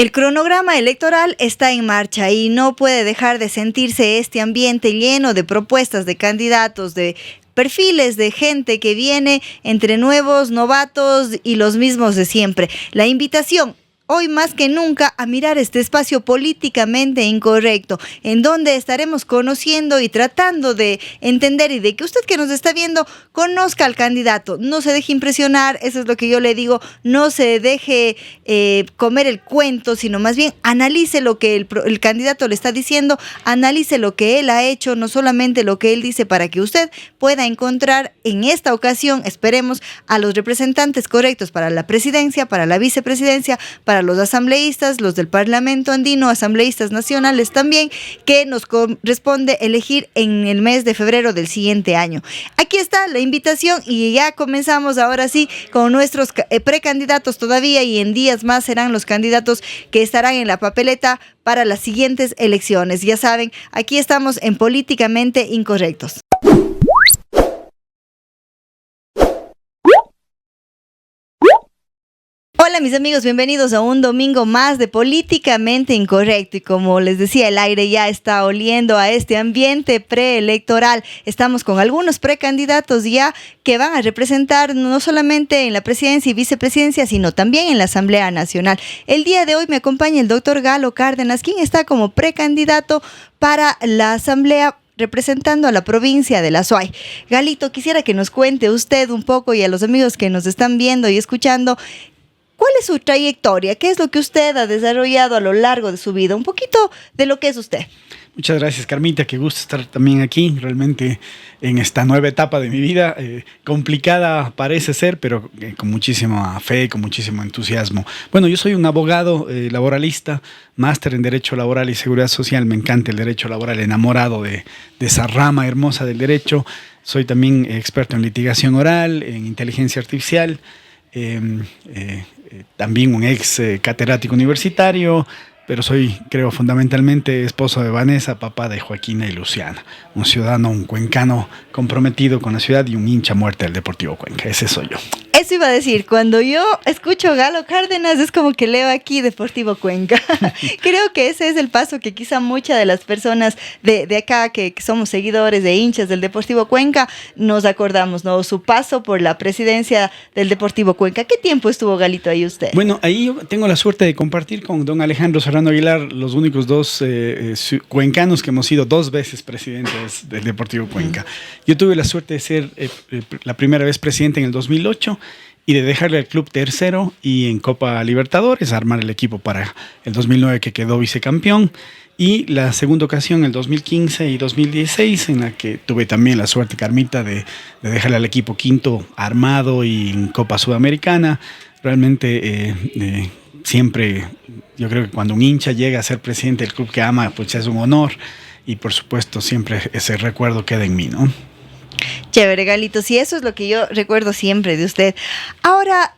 El cronograma electoral está en marcha y no puede dejar de sentirse este ambiente lleno de propuestas de candidatos, de perfiles de gente que viene entre nuevos, novatos y los mismos de siempre. La invitación hoy más que nunca a mirar este espacio políticamente incorrecto, en donde estaremos conociendo y tratando de entender y de que usted que nos está viendo conozca al candidato, no se deje impresionar, eso es lo que yo le digo, no se deje comer el cuento, sino más bien analice lo que el candidato le está diciendo, analice lo que él ha hecho, no solamente lo que él dice, para que usted pueda encontrar en esta ocasión, esperemos, a los representantes correctos para la presidencia, para la vicepresidencia, para los asambleístas, los del Parlamento Andino, asambleístas nacionales también, que nos corresponde elegir en el mes de febrero del siguiente año. Aquí está la invitación y ya comenzamos ahora sí con nuestros precandidatos todavía, y en días más serán los candidatos que estarán en la papeleta para las siguientes elecciones. Ya saben, aquí estamos en Políticamente Incorrectos. Hola mis amigos, bienvenidos a un domingo más de Políticamente Incorrecto, y como les decía, el aire ya está oliendo a este ambiente preelectoral. Estamos con algunos precandidatos ya que van a representar no solamente en la presidencia y vicepresidencia, sino también en la Asamblea Nacional. El día de hoy me acompaña el doctor Galo Cárdenas, quien está como precandidato para la Asamblea representando a la provincia de la Suay. Galito, quisiera que nos cuente usted un poco, y a los amigos que nos están viendo y escuchando, ¿cuál es su trayectoria? ¿Qué es lo que usted ha desarrollado a lo largo de su vida? Un poquito de lo que es usted. Muchas gracias, Carmita. Qué gusto estar también aquí, realmente en esta nueva etapa de mi vida. Complicada parece ser, pero con muchísima fe, con muchísimo entusiasmo. Bueno, yo soy un abogado laboralista, máster en Derecho Laboral y Seguridad Social. Me encanta el derecho laboral, enamorado de esa rama hermosa del derecho. Soy también experto en litigación oral, en inteligencia artificial. También un ex catedrático universitario, pero soy, creo, fundamentalmente esposo de Vanessa, papá de Joaquina y Luciana, un ciudadano, un cuencano comprometido con la ciudad y un hincha a muerte del Deportivo Cuenca. Ese soy yo. Eso iba a decir, cuando yo escucho Galo Cárdenas es como que leo aquí Deportivo Cuenca. Creo que ese es el paso que quizá muchas de las personas de acá que somos seguidores de hinchas del Deportivo Cuenca nos acordamos, ¿no? Su paso por la presidencia del Deportivo Cuenca. ¿Qué tiempo estuvo, Galito, ahí usted? Bueno, ahí yo tengo la suerte de compartir con don Alejandro Serrano Aguilar los únicos dos cuencanos que hemos sido dos veces presidentes del Deportivo Cuenca. Yo tuve la suerte de ser la primera vez presidente en el 2008 y de dejarle al club tercero, y en Copa Libertadores armar el equipo para el 2009 que quedó vicecampeón, y la segunda ocasión el 2015 y 2016 en la que tuve también la suerte, Carmita, de dejarle al equipo quinto armado y en Copa Sudamericana. Realmente siempre, yo creo que cuando un hincha llega a ser presidente del club que ama, pues es un honor, y por supuesto siempre ese recuerdo queda en mí, ¿no? Chévere, Galito, sí, eso es lo que yo recuerdo siempre de usted. Ahora,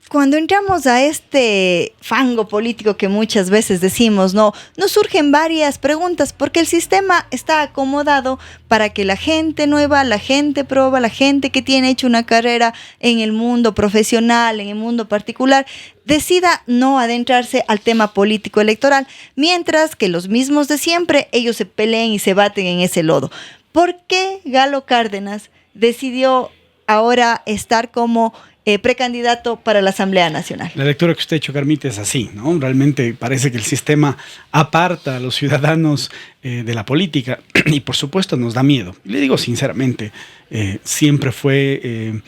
cuando entramos a este fango político que muchas veces decimos, nos surgen varias preguntas, porque el sistema está acomodado para que la gente nueva, la gente proba, la gente que tiene hecho una carrera en el mundo profesional, en el mundo particular, decida no adentrarse al tema político electoral, mientras que los mismos de siempre, ellos se peleen y se baten en ese lodo. ¿Por qué Galo Cárdenas decidió ahora estar como precandidato para la Asamblea Nacional? La lectura que usted ha hecho, Carmita, es así, ¿no? Realmente parece que el sistema aparta a los ciudadanos de la política y por supuesto nos da miedo. Y le digo sinceramente, siempre fue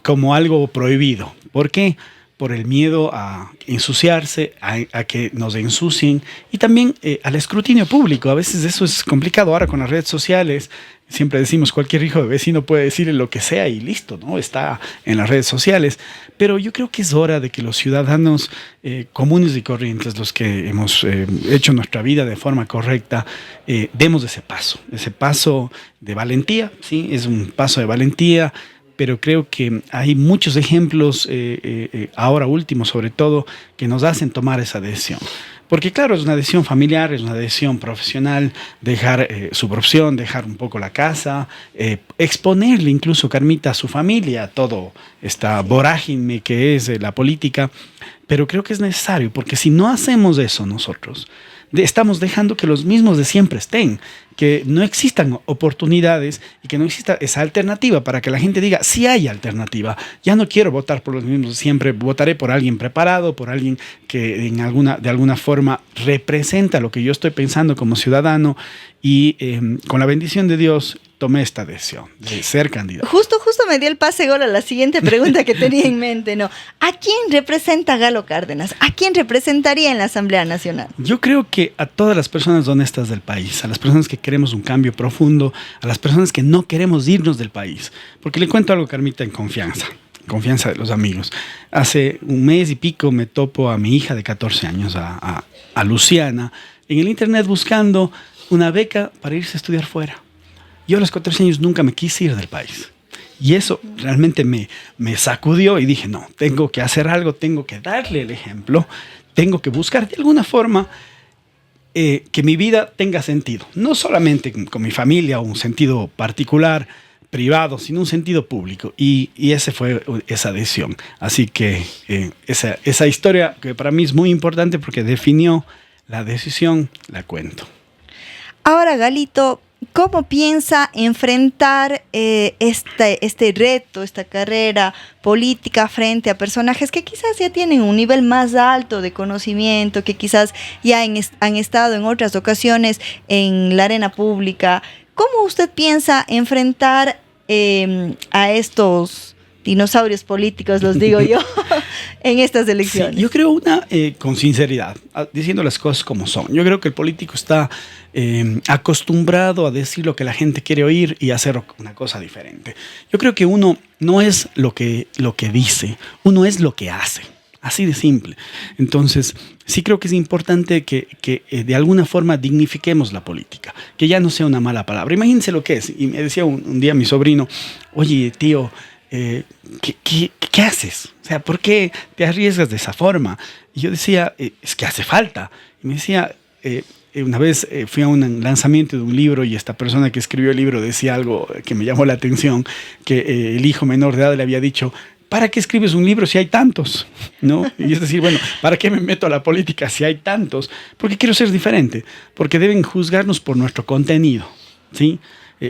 como algo prohibido. ¿Por qué? Por el miedo a ensuciarse, a que nos ensucien, y también al escrutinio público. A veces eso es complicado. Ahora con las redes sociales, siempre decimos cualquier hijo de vecino puede decirle lo que sea y listo, ¿no? Está en las redes sociales. Pero yo creo que es hora de que los ciudadanos comunes y corrientes, los que hemos hecho nuestra vida de forma correcta, demos ese paso de valentía, ¿sí? Es un paso de valentía, pero creo que hay muchos ejemplos, ahora último sobre todo, que nos hacen tomar esa decisión. Porque claro, es una decisión familiar, es una decisión profesional, dejar su profesión, dejar un poco la casa, exponerle incluso, Carmita, a su familia, a todo esta vorágine que es la política. pero creo que es necesario, porque si no hacemos eso nosotros, estamos dejando que los mismos de siempre estén, que no existan oportunidades y que no exista esa alternativa para que la gente diga, sí hay alternativa, ya no quiero votar por los mismos de siempre, votaré por alguien preparado, por alguien que de alguna forma representa lo que yo estoy pensando como ciudadano y con la bendición de Dios tomé esta decisión de ser candidato. Justo me dio el pase gol a la siguiente pregunta que tenía en mente, ¿no? ¿A quién representa Galo Cárdenas? ¿A quién representaría en la Asamblea Nacional? Yo creo que a todas las personas honestas del país, a las personas que queremos un cambio profundo, a las personas que no queremos irnos del país. Porque le cuento algo, Carmita, en confianza de los amigos. Hace un mes y pico me topo a mi hija de 14 años, a Luciana, en el internet buscando una beca para irse a estudiar fuera. Yo a los 14 años nunca me quise ir del país. Y eso realmente me sacudió y dije, no, tengo que hacer algo, tengo que darle el ejemplo, tengo que buscar de alguna forma que mi vida tenga sentido. No solamente con mi familia o un sentido particular, privado, sino un sentido público. Y esa fue esa decisión. Así que esa historia que para mí es muy importante porque definió la decisión, la cuento. Ahora, Galito, ¿cómo piensa enfrentar este reto, esta carrera política frente a personajes que quizás ya tienen un nivel más alto de conocimiento, que quizás ya han estado en otras ocasiones en la arena pública? ¿Cómo usted piensa enfrentar a estos dinosaurios políticos, los digo yo, en estas elecciones? Sí, yo creo con sinceridad, diciendo las cosas como son. Yo creo que el político está acostumbrado a decir lo que la gente quiere oír y hacer una cosa diferente. Yo creo que uno no es lo que dice, uno es lo que hace. Así de simple. Entonces, sí creo que es importante que de alguna forma dignifiquemos la política, que ya no sea una mala palabra. Imagínense lo que es. Y me decía un día mi sobrino, oye, tío, ¿qué haces? O sea, ¿por qué te arriesgas de esa forma? Y yo decía, es que hace falta. Y me decía, una vez fui a un lanzamiento de un libro y esta persona que escribió el libro decía algo que me llamó la atención, que el hijo menor de edad le había dicho, ¿para qué escribes un libro si hay tantos? ¿No? Y es decir, bueno, ¿para qué me meto a la política si hay tantos? Porque quiero ser diferente, porque deben juzgarnos por nuestro contenido, ¿sí?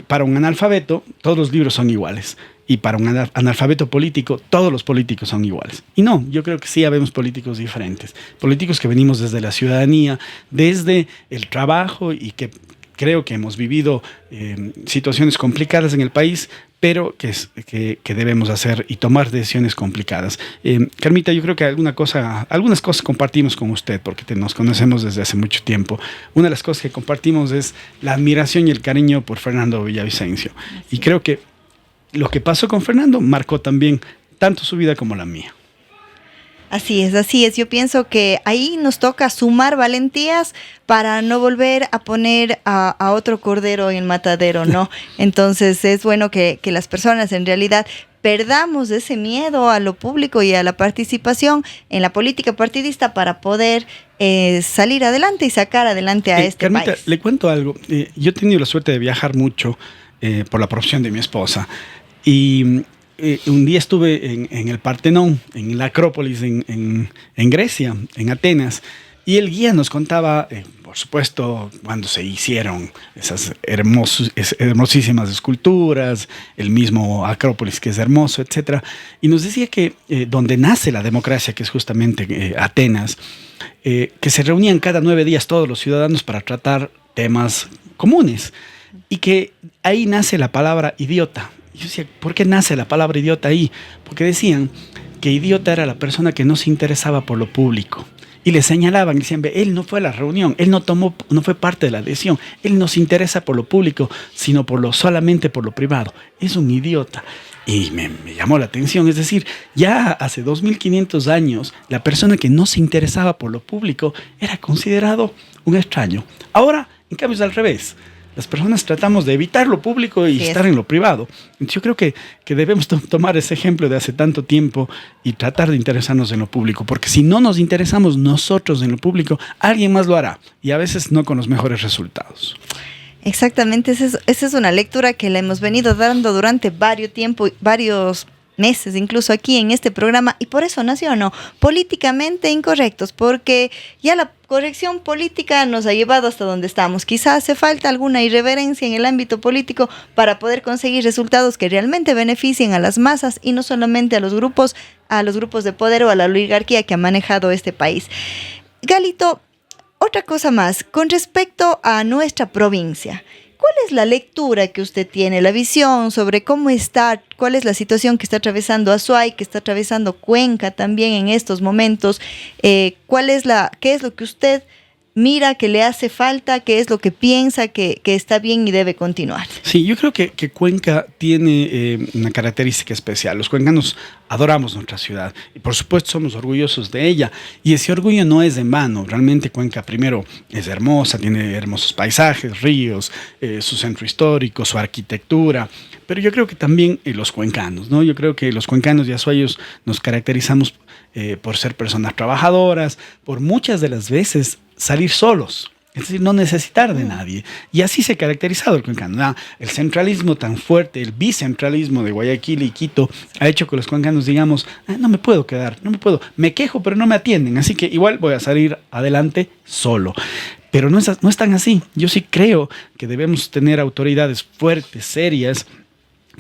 Para un analfabeto, todos los libros son iguales. Y para un analfabeto político, todos los políticos son iguales. Y no, yo creo que sí habemos políticos diferentes. Políticos que venimos desde la ciudadanía, desde el trabajo y que creo que hemos vivido situaciones complicadas en el país, pero que debemos hacer y tomar decisiones complicadas. Carmita, yo creo que algunas cosas compartimos con usted, porque nos conocemos desde hace mucho tiempo. Una de las cosas que compartimos es la admiración y el cariño por Fernando Villavicencio. Y creo que lo que pasó con Fernando marcó también tanto su vida como la mía. Así es. Yo pienso que ahí nos toca sumar valentías para no volver a poner a otro cordero en el matadero, ¿no? Entonces es bueno que las personas en realidad perdamos ese miedo a lo público y a la participación en la política partidista para poder salir adelante y sacar adelante a este Carmita, país. le cuento algo. Yo he tenido la suerte de viajar mucho por la profesión de mi esposa y un día estuve en el Partenón, en la Acrópolis, en Grecia, en Atenas, y el guía nos contaba, por supuesto, cuando se hicieron esas hermosísimas esculturas, el mismo Acrópolis que es hermoso, etc. Y nos decía que donde nace la democracia, que es justamente Atenas, que se reunían cada 9 días todos los ciudadanos para tratar temas comunes, y que ahí nace la palabra idiota. Yo decía, ¿por qué nace la palabra idiota ahí? Porque decían que idiota era la persona que no se interesaba por lo público. Y le señalaban, y decían, él no fue a la reunión, él no fue parte de la decisión, él no se interesa por lo público, sino solamente por lo privado. Es un idiota. Y me llamó la atención, es decir, ya hace 2500 años, la persona que no se interesaba por lo público era considerado un extraño. Ahora, en cambio, es al revés. Las personas tratamos de evitar lo público y estar en lo privado. Entonces yo creo que debemos tomar ese ejemplo de hace tanto tiempo y tratar de interesarnos en lo público, porque si no nos interesamos nosotros en lo público, alguien más lo hará, y a veces no con los mejores resultados. Exactamente, esa es una lectura que la hemos venido dando durante varios meses, incluso aquí en este programa, y por eso nació, ¿no? Políticamente incorrectos, porque ya la corrección política nos ha llevado hasta donde estamos. Quizás hace falta alguna irreverencia en el ámbito político para poder conseguir resultados que realmente beneficien a las masas y no solamente a los grupos de poder o a la oligarquía que ha manejado este país. Galito, otra cosa más, con respecto a nuestra provincia, ¿cuál es la lectura que usted tiene, la visión sobre cómo está, cuál es la situación que está atravesando Azuay, que está atravesando Cuenca también en estos momentos? ¿Qué es lo que usted mira que le hace falta, qué es lo que piensa que está bien y debe continuar? Sí, yo creo que Cuenca tiene una característica especial. Los cuencanos adoramos nuestra ciudad y por supuesto somos orgullosos de ella, y ese orgullo no es en vano. Realmente Cuenca primero es hermosa, tiene hermosos paisajes, ríos, su centro histórico, su arquitectura, pero yo creo que también los cuencanos, ¿no? Yo creo que los cuencanos y azuayos nos caracterizamos por ser personas trabajadoras, por muchas de las veces salir solos, es decir, no necesitar de nadie. Y así se ha caracterizado el cuencano. El centralismo tan fuerte, el bicentralismo de Guayaquil y Quito ha hecho que los cuencanos digamos, no me puedo quedar, me quejo pero no me atienden, así que igual voy a salir adelante solo. Pero no es tan así. Yo sí creo que debemos tener autoridades fuertes, serias,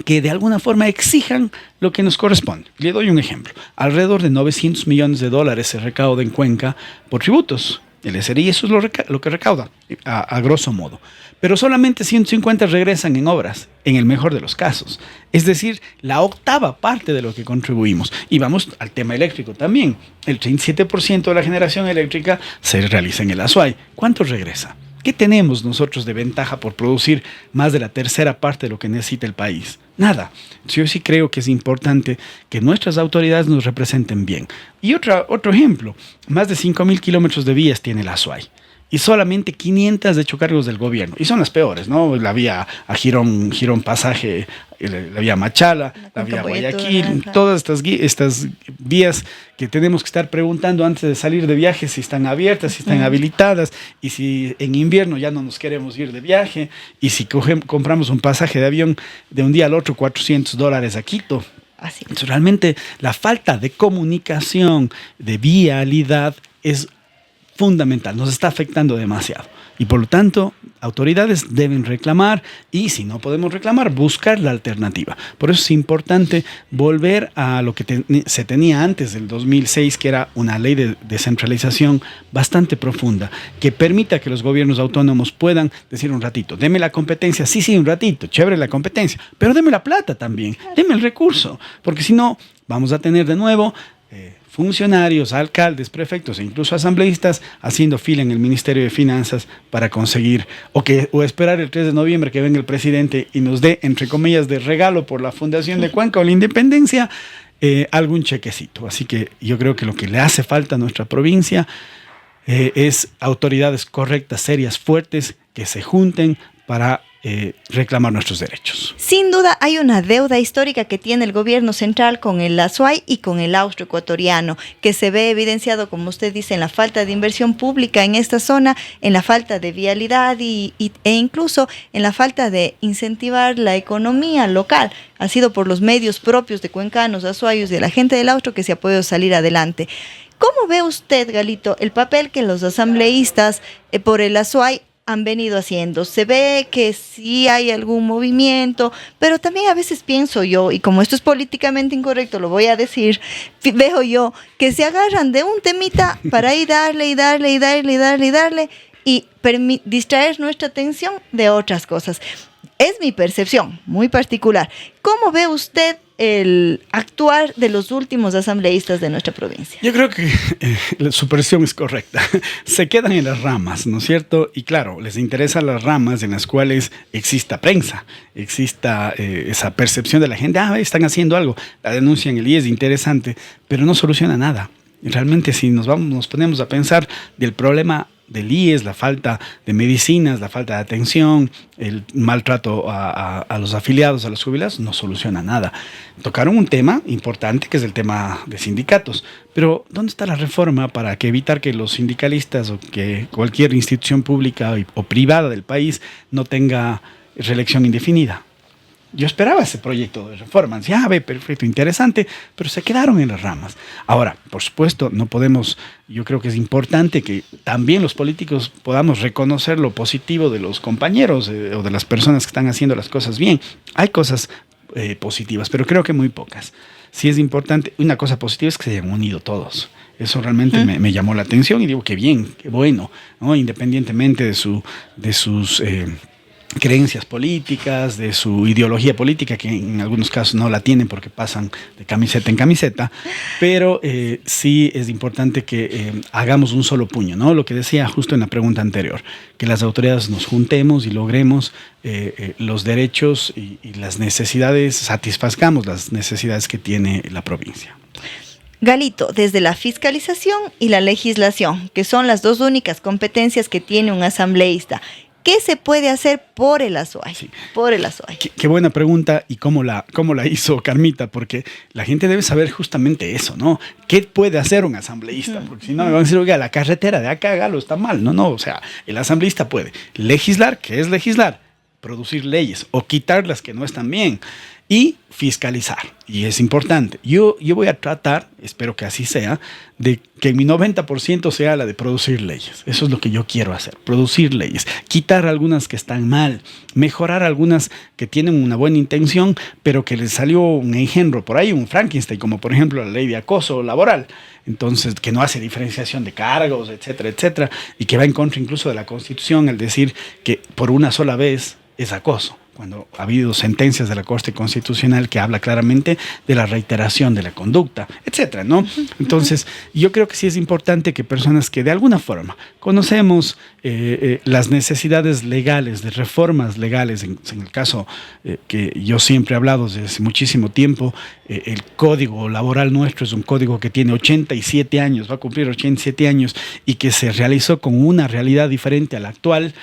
que de alguna forma exijan lo que nos corresponde. Le doy un ejemplo. Alrededor de $900 millones se recauda en Cuenca por tributos. El SRI, eso es lo que recauda, a grosso modo. Pero solamente 150 regresan en obras, en el mejor de los casos. Es decir, la octava parte de lo que contribuimos. Y vamos al tema eléctrico también. El 37% de la generación eléctrica se realiza en el Azuay. ¿Cuánto regresa? ¿Qué tenemos nosotros de ventaja por producir más de la tercera parte de lo que necesita el país? Nada. Yo sí creo que es importante que nuestras autoridades nos representen bien. Y otro ejemplo, más de 5.000 kilómetros de vías tiene el Azuay y solamente 500 de hecho cargos del gobierno. Y son las peores, ¿no? La vía a Girón Pasaje, la vía Machala, la vía Guayaquil, todas estas vías que tenemos que estar preguntando antes de salir de viaje si están abiertas, si están habilitadas, y si en invierno ya no nos queremos ir de viaje, y si compramos un pasaje de avión de un día al otro, $400 a Quito. Así. Entonces, realmente la falta de comunicación, de vialidad es fundamental, nos está afectando demasiado. Y por lo tanto, autoridades deben reclamar, y si no podemos reclamar, buscar la alternativa. Por eso es importante volver a lo que se tenía antes del 2006, que era una ley de descentralización bastante profunda, que permita que los gobiernos autónomos puedan decir un ratito, deme la competencia, sí, un ratito, chévere la competencia, pero deme la plata también, deme el recurso, porque si no, vamos a tener de nuevo funcionarios, alcaldes, prefectos e incluso asambleístas haciendo fila en el Ministerio de Finanzas para conseguir o esperar el 3 de noviembre que venga el presidente y nos dé, entre comillas, de regalo por la fundación de Cuenca o la independencia, algún chequecito. Así que yo creo que lo que le hace falta a nuestra provincia es autoridades correctas, serias, fuertes, que se junten para reclamar nuestros derechos. Sin duda hay una deuda histórica que tiene el gobierno central con el Azuay y con el austroecuatoriano, que se ve evidenciado, como usted dice, en la falta de inversión pública en esta zona, en la falta de vialidad e incluso en la falta de incentivar la economía local. Ha sido por los medios propios de cuencanos, azuayos y de la gente del austro que se ha podido salir adelante. ¿Cómo ve usted, Galito, el papel que los asambleístas por el Azuay han venido haciendo? Se ve que sí hay algún movimiento, pero también a veces pienso yo, y como esto es políticamente incorrecto, lo voy a decir, veo yo que se agarran de un temita para ir darle y distraer nuestra atención de otras cosas. Es mi percepción muy particular. ¿Cómo ve usted el actuar de los últimos asambleístas de nuestra provincia? Yo creo que su percepción es correcta. Se quedan en las ramas, ¿no es cierto? Y claro, les interesan las ramas en las cuales exista prensa, exista esa percepción de la gente, están haciendo algo. La denuncia en el IES es interesante, pero no soluciona nada. Realmente, si nos ponemos a pensar del problema del IES, la falta de medicinas, la falta de atención, el maltrato a los afiliados, a los jubilados, no soluciona nada. Tocaron un tema importante, que es el tema de sindicatos, pero ¿dónde está la reforma para evitar que los sindicalistas o que cualquier institución pública o privada del país no tenga reelección indefinida? Yo esperaba ese proyecto de reforma. Decía, ve, perfecto, interesante, pero se quedaron en las ramas. Ahora, por supuesto, no podemos, yo creo que es importante que también los políticos podamos reconocer lo positivo de los compañeros o de las personas que están haciendo las cosas bien. Hay cosas positivas, pero creo que muy pocas. Sí es importante, una cosa positiva es que se hayan unido todos. Eso realmente me llamó la atención y digo, qué bien, qué bueno, ¿no? Independientemente de sus creencias políticas, de su ideología política, que en algunos casos no la tienen porque pasan de camiseta en camiseta, pero sí es importante que hagamos un solo puño, ¿no? Lo que decía justo en la pregunta anterior, que las autoridades nos juntemos y logremos los derechos y las necesidades, satisfazcamos las necesidades que tiene la provincia. Galito, desde la fiscalización y la legislación, que son las dos únicas competencias que tiene un asambleísta, ¿qué se puede hacer por el Azuay? Sí. Por el Azuay. Qué buena pregunta y cómo la hizo Carmita, porque la gente debe saber justamente eso, ¿no? ¿Qué puede hacer un asambleísta? Porque si no me van a decir, oiga, la carretera de acá, Galo, está mal. No, o sea, el asambleísta puede legislar, ¿qué es legislar? Producir leyes o quitar las que no están bien. Y fiscalizar, y es importante. Yo voy a tratar, espero que así sea, de que mi 90% sea la de producir leyes. Eso es lo que yo quiero hacer, producir leyes, quitar algunas que están mal, mejorar algunas que tienen una buena intención, pero que les salió un engendro por ahí, un Frankenstein, como por ejemplo la ley de acoso laboral, entonces que no hace diferenciación de cargos, etcétera, etcétera, y que va en contra incluso de la Constitución al decir que por una sola vez es acoso, cuando ha habido sentencias de la Corte Constitucional que habla claramente de la reiteración de la conducta, etcétera, ¿no? Entonces, yo creo que sí es importante que personas que de alguna forma conocemos las necesidades legales, de reformas legales, en el caso que yo siempre he hablado desde hace muchísimo tiempo, el código laboral nuestro es un código que tiene 87 años, va a cumplir 87 años, y que se realizó con una realidad diferente a la actual.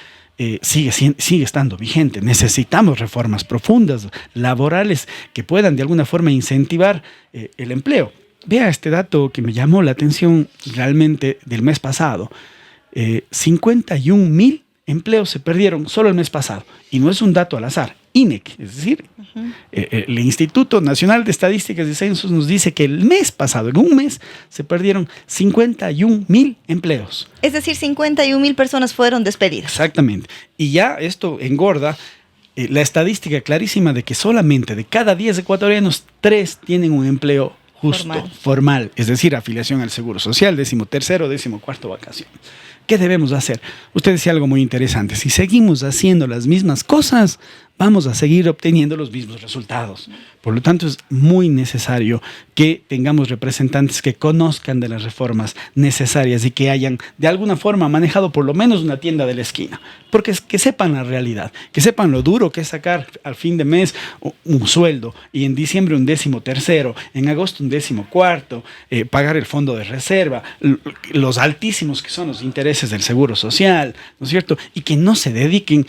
Sigue estando vigente. Necesitamos reformas profundas, laborales, que puedan de alguna forma incentivar el empleo. Vea este dato que me llamó la atención realmente del mes pasado. 51,000 empleos se perdieron solo el mes pasado. Y no es un dato al azar. INEC, es decir, el Instituto Nacional de Estadísticas y Censos nos dice que el mes pasado, en un mes, se perdieron 51,000 empleos. Es decir, 51,000 personas fueron despedidas. Exactamente. Y ya esto engorda la estadística clarísima de que solamente de cada 10 ecuatorianos, 3 tienen un empleo justo, formal, es decir, afiliación al Seguro Social, 13º, 14º vacación. ¿Qué debemos hacer? Usted decía algo muy interesante. Si seguimos haciendo las mismas cosas, vamos a seguir obteniendo los mismos resultados. Por lo tanto, es muy necesario que tengamos representantes que conozcan de las reformas necesarias y que hayan de alguna forma manejado por lo menos una tienda de la esquina. Porque es que sepan la realidad, que sepan lo duro que es sacar al fin de mes un sueldo y en diciembre un 13º, en agosto un 14º, pagar el fondo de reserva, los altísimos que son los intereses del Seguro Social, ¿no es cierto? Y que no se dediquen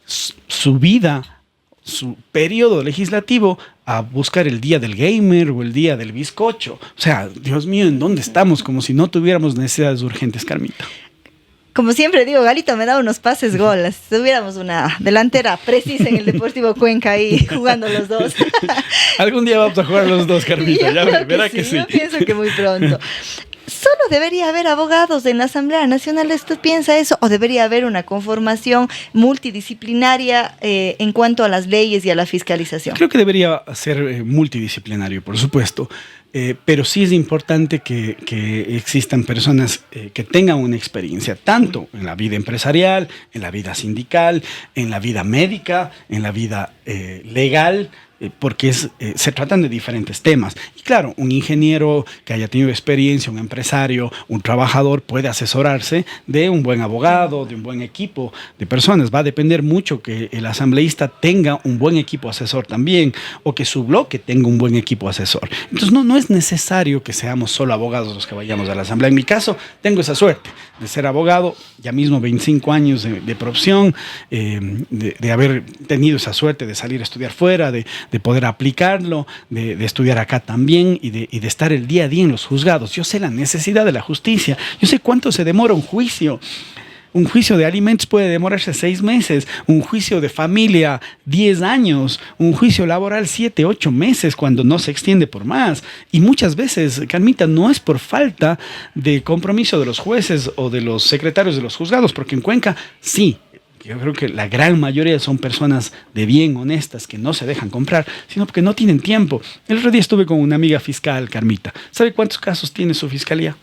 su vida, su periodo legislativo a buscar el día del gamer o el día del bizcocho. O sea, Dios mío, ¿en dónde estamos? Como si no tuviéramos necesidades urgentes, Carmita. Como siempre digo, Galito me da unos pases goles. Si tuviéramos una delantera precisa en el Deportivo Cuenca ahí jugando los dos. Algún día vamos a jugar los dos, Carmita. Ya verá que sí. Yo pienso que muy pronto. ¿Solo debería haber abogados en la Asamblea Nacional? ¿Usted piensa eso? ¿O debería haber una conformación multidisciplinaria en cuanto a las leyes y a la fiscalización? Creo que debería ser multidisciplinario, por supuesto. Pero sí es importante que existan personas que tengan una experiencia, tanto en la vida empresarial, en la vida sindical, en la vida médica, en la vida legal, porque se tratan de diferentes temas. Y claro, un ingeniero que haya tenido experiencia, un empresario, un trabajador puede asesorarse de un buen abogado, de un buen equipo de personas. Va a depender mucho que el asambleísta tenga un buen equipo asesor también, o que su bloque tenga un buen equipo asesor. Entonces no es necesario que seamos solo abogados los que vayamos a la asamblea. En mi caso, tengo esa suerte de ser abogado, ya mismo 25 años de profesión, de haber tenido esa suerte de salir a estudiar fuera, de poder aplicarlo, de estudiar acá también y de estar el día a día en los juzgados. Yo sé la necesidad de la justicia, yo sé cuánto se demora un juicio. Un juicio de alimentos puede demorarse 6 meses, un juicio de familia 10 años, un juicio laboral 7, 8 meses cuando no se extiende por más. Y muchas veces, Carmita, no es por falta de compromiso de los jueces o de los secretarios de los juzgados, porque en Cuenca sí. Yo creo que la gran mayoría son personas de bien, honestas, que no se dejan comprar, sino porque no tienen tiempo. El otro día estuve con una amiga fiscal, Carmita. ¿Sabe cuántos casos tiene su fiscalía?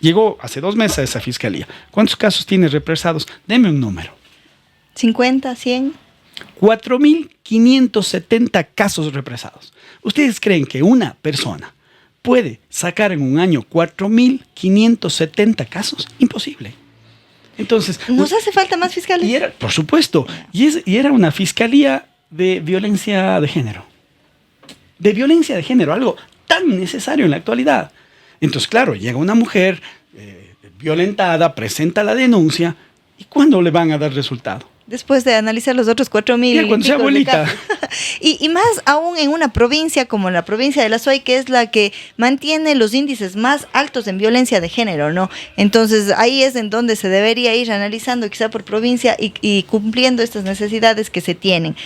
Llegó hace 2 meses a esa fiscalía. ¿Cuántos casos tiene represados? Deme un número. 50, 100. 4.570 casos represados. ¿Ustedes creen que una persona puede sacar en un año 4.570 casos? Imposible. Entonces, ¿nos hace falta más fiscales? Por supuesto. Y era una fiscalía de violencia de género. De violencia de género, algo tan necesario en la actualidad. Entonces, claro, llega una mujer violentada, presenta la denuncia, ¿y cuándo le van a dar resultado? Después de analizar los otros 4.000 cuando sea abuelita. y más aún en una provincia como la provincia de La Suay, que es la que mantiene los índices más altos en violencia de género, ¿no? Entonces ahí es en donde se debería ir analizando quizá por provincia y cumpliendo estas necesidades que se tienen.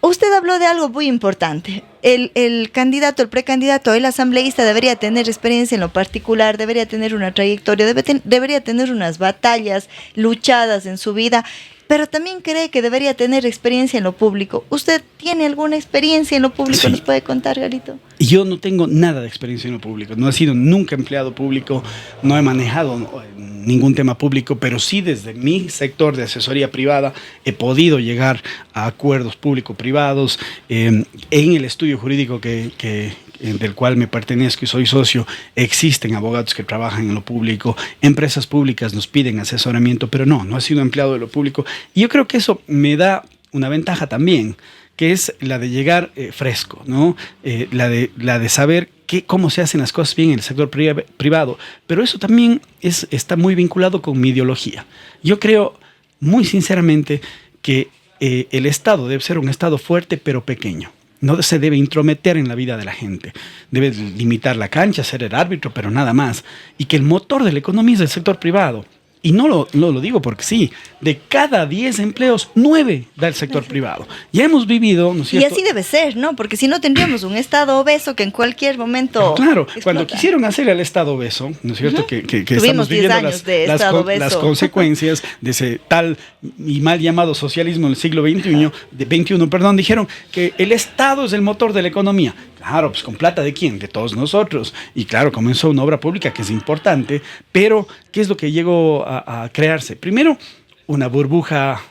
Usted habló de algo muy importante. El candidato, el precandidato, el asambleísta debería tener experiencia en lo particular, debería tener una trayectoria, debería tener unas batallas luchadas en su vida, pero también cree que debería tener experiencia en lo público. ¿Usted tiene alguna experiencia en lo público? Sí. ¿Nos puede contar, Galito? Yo no tengo nada de experiencia en lo público. No he sido nunca empleado público, no he manejado ningún tema público, pero sí desde mi sector de asesoría privada he podido llegar a acuerdos público-privados. En el estudio jurídico del cual me pertenezco y soy socio, existen abogados que trabajan en lo público, empresas públicas nos piden asesoramiento, pero no he sido empleado de lo público. Y yo creo que eso me da una ventaja también, que es la de llegar fresco, ¿no? La de saber cómo se hacen las cosas bien en el sector privado, pero eso también está muy vinculado con mi ideología. Yo creo muy sinceramente que el Estado debe ser un Estado fuerte pero pequeño. No se debe intrometer en la vida de la gente. Debe limitar la cancha, ser el árbitro, pero nada más. Y que el motor de la economía es el sector privado. Y no lo digo porque sí, de cada 10 empleos, 9 da el sector privado. Ya hemos vivido, ¿no es cierto? Y así debe ser, ¿no? Porque si no tendríamos un Estado obeso que en cualquier momento claro, explota. Cuando quisieron hacer el Estado obeso, ¿no es cierto? Que estamos viviendo las consecuencias de ese tal y mal llamado socialismo del siglo XXI, dijeron que el Estado es el motor de la economía. Claro, pues con plata ¿de quién? De todos nosotros. Y claro, comenzó una obra pública que es importante, pero ¿qué es lo que llegó a crearse? Primero, una burbuja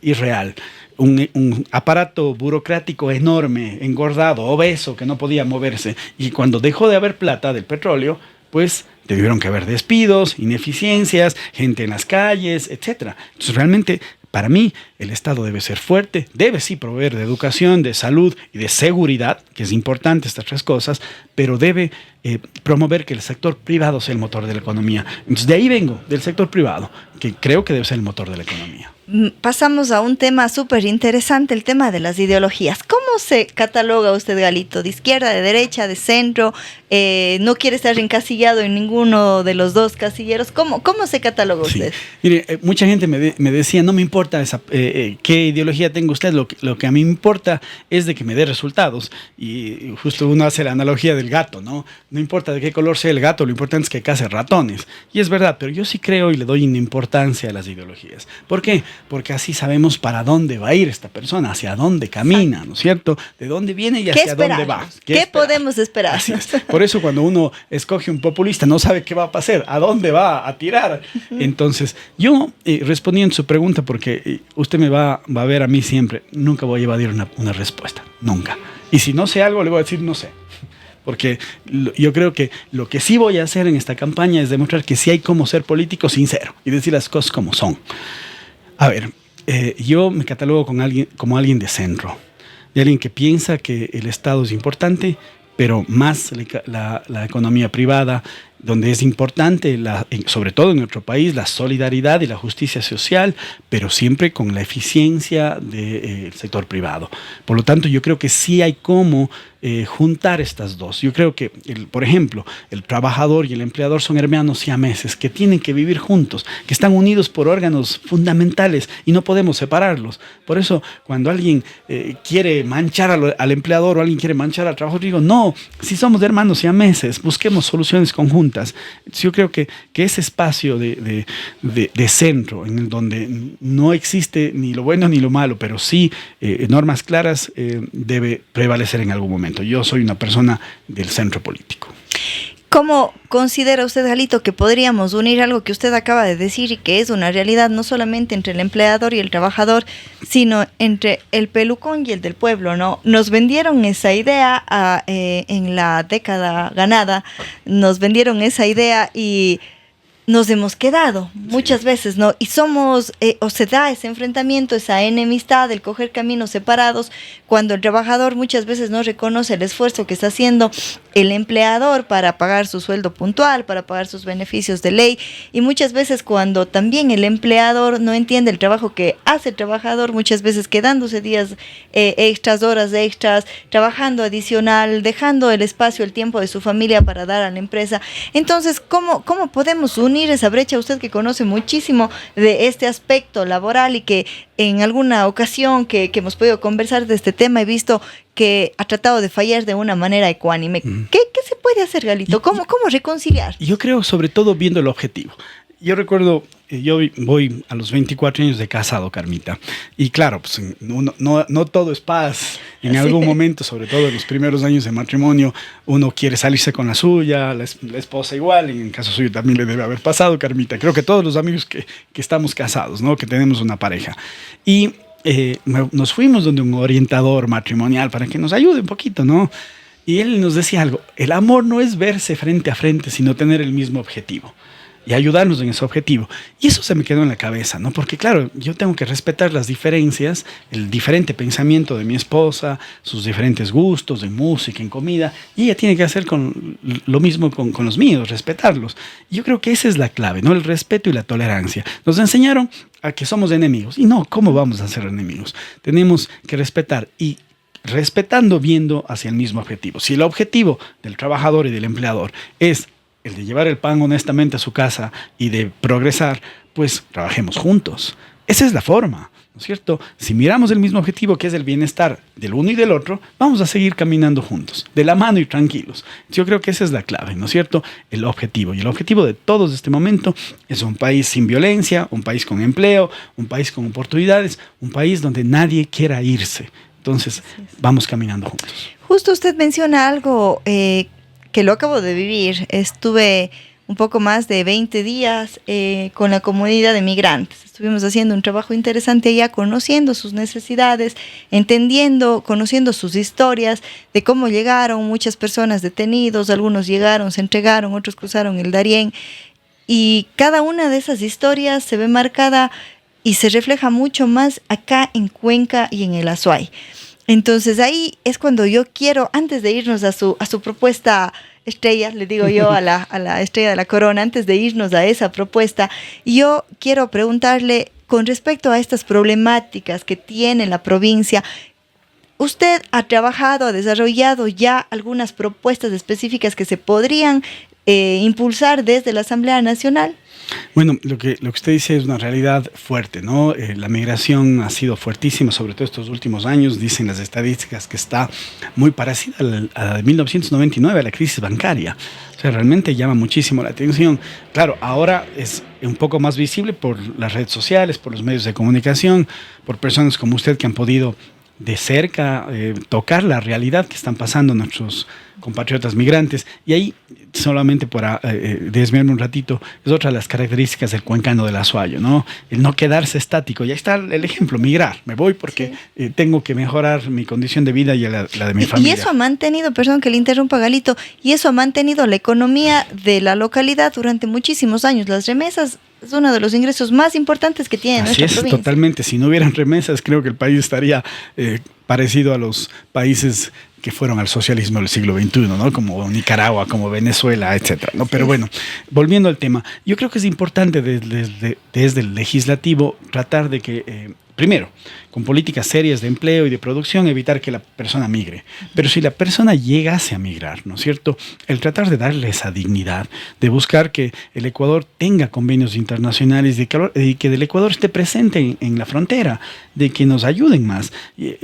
irreal, un aparato burocrático enorme, engordado, obeso, que no podía moverse. Y cuando dejó de haber plata del petróleo, pues tuvieron que haber despidos, ineficiencias, gente en las calles, etc. Entonces realmente, para mí, el Estado debe ser fuerte, debe sí proveer de educación, de salud y de seguridad, que es importante estas 3 cosas, pero debe promover que el sector privado sea el motor de la economía. Entonces de ahí vengo, del sector privado, que creo que debe ser el motor de la economía. Pasamos a un tema súper interesante, el tema de las ideologías. ¿Cómo se cataloga usted, Galito? ¿De izquierda, de derecha, de centro? ¿No quiere estar encasillado en ninguno de los 2 casilleros? ¿Cómo se cataloga usted? Sí. Mire, mucha gente me decía, no me importa qué ideología tenga usted, lo que a mí me importa es de que me dé resultados. Y justo uno hace la analogía del gato, ¿no? No importa de qué color sea el gato, lo importante es que case ratones. Y es verdad, pero yo sí creo y le doy una importancia a las ideologías. ¿Por qué? Porque así sabemos para dónde va a ir esta persona, hacia dónde camina, ¿no es cierto? De dónde viene y hacia dónde va. ¿Qué podemos esperar? Así es. Por eso cuando uno escoge un populista no sabe qué va a pasar, a dónde va a tirar. Entontonces, yo respondiendo su pregunta, porque usted me va a ver a mí siempre, nunca voy a evadir una respuesta, nunca. Y si no sé algo, le voy a decir no sé. Porque yo creo que lo que sí voy a hacer en esta campaña es demostrar que sí hay cómo ser político sincero y decir las cosas como son. A ver, yo me catalogo como alguien de centro, de alguien que piensa que el Estado es importante, pero más la economía privada, donde es importante, sobre todo en nuestro país, la solidaridad y la justicia social, pero siempre con la eficiencia del sector privado. Por lo tanto, yo creo que sí hay cómo juntar estas dos. Yo creo que, por ejemplo, el trabajador y el empleador son hermanos siameses que tienen que vivir juntos, que están unidos por órganos fundamentales y no podemos separarlos. Por eso, cuando alguien quiere manchar al empleador o alguien quiere manchar al trabajador, digo, no, si somos hermanos siameses, busquemos soluciones conjuntas. Yo creo que ese espacio de centro, en el donde no existe ni lo bueno ni lo malo, pero sí normas claras, debe prevalecer en algún momento. Yo soy una persona del centro político. ¿Cómo considera usted, Galito, que podríamos unir algo que usted acaba de decir y que es una realidad no solamente entre el empleador y el trabajador, sino entre el pelucón y el del pueblo, ¿no? Nos vendieron esa idea en la década ganada, nos vendieron esa idea y nos hemos quedado muchas veces, ¿no? Y somos, o se da ese enfrentamiento, esa enemistad, el coger caminos separados, cuando el trabajador muchas veces no reconoce el esfuerzo que está haciendo el empleador para pagar su sueldo puntual, para pagar sus beneficios de ley, y muchas veces cuando también el empleador no entiende el trabajo que hace el trabajador, muchas veces quedándose días extras, horas extras, trabajando adicional, dejando el espacio, el tiempo de su familia para dar a la empresa. Entonces, ¿cómo podemos unir esa brecha? Usted que conoce muchísimo de este aspecto laboral y que en alguna ocasión que hemos podido conversar de este tema, he visto que ha tratado de fallar de una manera ecuánime. ¿Qué se puede hacer, Galito? ¿Cómo reconciliar? Yo creo, sobre todo, viendo el objetivo. Yo recuerdo, yo voy a los 24 años de casado, Carmita, y claro, pues no todo es paz. En algún momento, sobre todo en los primeros años de matrimonio, uno quiere salirse con la suya, la esposa igual, y en el caso suyo también le debe haber pasado, Carmita. Creo que todos los amigos que estamos casados, ¿no? Que tenemos una pareja. Y nos fuimos donde un orientador matrimonial para que nos ayude un poquito, ¿no? Y él nos decía algo: el amor no es verse frente a frente, sino tener el mismo objetivo y ayudarnos en ese objetivo. Y eso se me quedó en la cabeza, ¿no? Porque claro, yo tengo que respetar las diferencias, el diferente pensamiento de mi esposa, sus diferentes gustos en música, en comida, y ella tiene que hacer lo mismo con los míos, respetarlos. Y yo creo que esa es la clave, ¿no? El respeto y la tolerancia. Nos enseñaron a que somos enemigos, y no, ¿cómo vamos a ser enemigos? Tenemos que respetar, y respetando, viendo hacia el mismo objetivo. Si el objetivo del trabajador y del empleador es el de llevar el pan honestamente a su casa y de progresar, pues trabajemos juntos. Esa es la forma, ¿no es cierto? Si miramos el mismo objetivo, que es el bienestar del uno y del otro, vamos a seguir caminando juntos, de la mano y tranquilos. Yo creo que esa es la clave, ¿no es cierto? El objetivo. Y el objetivo de todos este momento es un país sin violencia, un país con empleo, un país con oportunidades, un país donde nadie quiera irse. Entonces, vamos caminando juntos. Justo usted menciona algo que lo acabo de vivir. Estuve un poco más de 20 días con la comunidad de migrantes. Estuvimos haciendo un trabajo interesante allá, conociendo sus necesidades, entendiendo, conociendo sus historias, de cómo llegaron muchas personas detenidos, algunos llegaron, se entregaron, otros cruzaron el Darién. Y cada una de esas historias se ve marcada y se refleja mucho más acá en Cuenca y en el Azuay. Entonces ahí es cuando yo quiero, antes de irnos a su propuesta estrella, le digo yo a la estrella de la corona, antes de irnos a esa propuesta, yo quiero preguntarle con respecto a estas problemáticas que tiene la provincia. ¿Usted ha trabajado, ha desarrollado ya algunas propuestas específicas que se podrían impulsar desde la Asamblea Nacional? Bueno, lo que usted dice es una realidad fuerte, ¿no? La migración ha sido fuertísima, sobre todo estos últimos años. Dicen las estadísticas que está muy parecida a la de 1999, a la crisis bancaria. O sea, realmente llama muchísimo la atención. Claro, ahora es un poco más visible por las redes sociales, por los medios de comunicación, por personas como usted que han podido de cerca tocar la realidad que están pasando nuestros compatriotas migrantes. Y ahí, solamente para desviarme un ratito, es otra de las características del cuencano del Azuayo, ¿no? El no quedarse estático. Y ahí está el ejemplo: migrar. Me voy porque tengo que mejorar mi condición de vida y la de mi familia. Y eso ha mantenido, perdón que le interrumpa, Galito, y eso ha mantenido la economía de la localidad durante muchísimos años. Las remesas es uno de los ingresos más importantes que tiene nuestra provincia. Así es, totalmente. Si no hubieran remesas, creo que el país estaría parecido a los países que fueron al socialismo del siglo XXI, ¿no? Como Nicaragua, como Venezuela, etcétera, ¿no? Pero bueno, volviendo al tema, yo creo que es importante desde el legislativo tratar de que primero, con políticas serias de empleo y de producción, evitar que la persona migre. Pero si la persona llegase a migrar, ¿no es cierto? El tratar de darle esa dignidad, de buscar que el Ecuador tenga convenios internacionales y que del Ecuador esté presente en la frontera, de que nos ayuden más.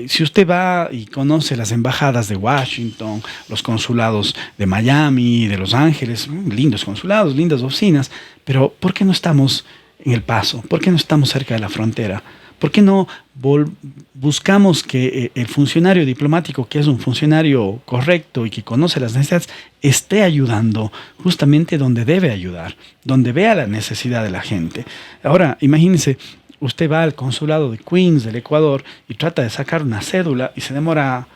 Si usted va y conoce las embajadas de Washington, los consulados de Miami, de Los Ángeles, lindos consulados, lindas oficinas, pero ¿por qué no estamos en El Paso? ¿Por qué no estamos cerca de la frontera? ¿Por qué no buscamos que el funcionario diplomático, que es un funcionario correcto y que conoce las necesidades, esté ayudando justamente donde debe ayudar, donde vea la necesidad de la gente? Ahora, imagínense, usted va al consulado de Queens, del Ecuador, y trata de sacar una cédula y se demora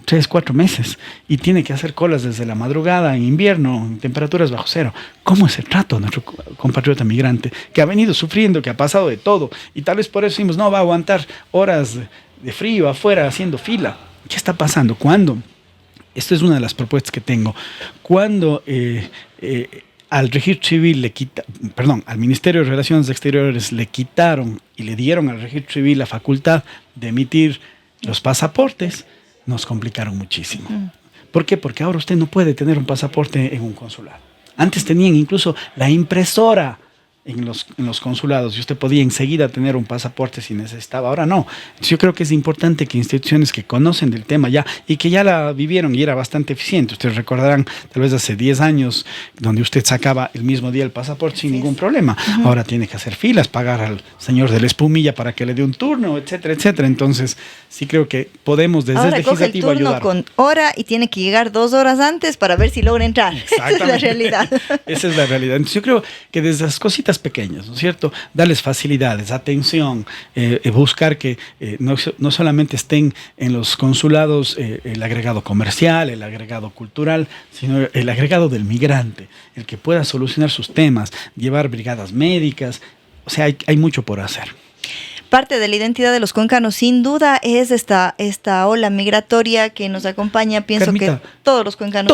3, 4 meses y tiene que hacer colas desde la madrugada en invierno, en temperaturas bajo cero. ¿Cómo es el trato a nuestro compatriota migrante que ha venido sufriendo, que ha pasado de todo? Y tal vez por eso decimos, no, va a aguantar horas de frío afuera haciendo fila. ¿Qué está pasando? ¿Cuándo? Esta es una de las propuestas que tengo. Cuando al registro civil al Ministerio de Relaciones Exteriores le quitaron y le dieron al registro civil la facultad de emitir los pasaportes, nos complicaron muchísimo. ¿Por qué? Porque ahora usted no puede tener un pasaporte en un consulado. Antes tenían incluso la impresora en los consulados y usted podía enseguida tener un pasaporte si necesitaba. Ahora no. Entonces yo creo que es importante que instituciones que conocen del tema ya y que ya la vivieron y era bastante eficiente. Ustedes recordarán tal vez hace 10 años donde usted sacaba el mismo día el pasaporte sin ningún problema. Ahora tiene que hacer filas, pagar al señor de la espumilla para que le dé un turno, etcétera, etcétera. Entonces sí creo que podemos desde el legislativo ayudar. Ahora coge el turno con hora y tiene que llegar 2 horas antes para ver si logra entrar. Esa es la realidad. Esa es la realidad. Entonces yo creo que desde las cositas pequeñas, ¿no es cierto? Darles facilidades, atención, buscar que no solamente estén en los consulados el agregado comercial, el agregado cultural, sino el agregado del migrante, el que pueda solucionar sus temas, llevar brigadas médicas. O sea, hay mucho por hacer. Parte de la identidad de los cuencanos, sin duda, es esta ola migratoria que nos acompaña. Pienso Carmita, que todos los cuencanos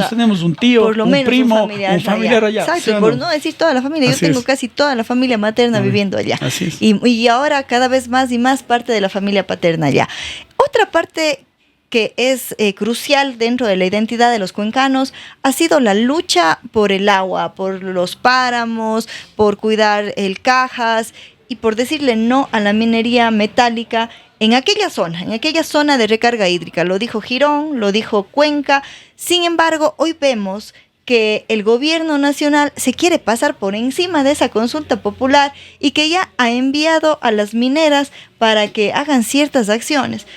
tenemos un tío, por lo un menos primo, un familiar allá. Exacto, ¿Sí o no? por no decir toda la familia. Así Yo tengo es. casi toda la familia materna viviendo allá. Así es. Y ahora cada vez más y más parte de la familia paterna allá. Otra parte que es crucial dentro de la identidad de los cuencanos ha sido la lucha por el agua, por los páramos, por cuidar el Cajas y por decirle no a la minería metálica en aquella zona de recarga hídrica. Lo dijo Girón, lo dijo Cuenca. Sin embargo, hoy vemos que el gobierno nacional se quiere pasar por encima de esa consulta popular y que ya ha enviado a las mineras para que hagan ciertas acciones.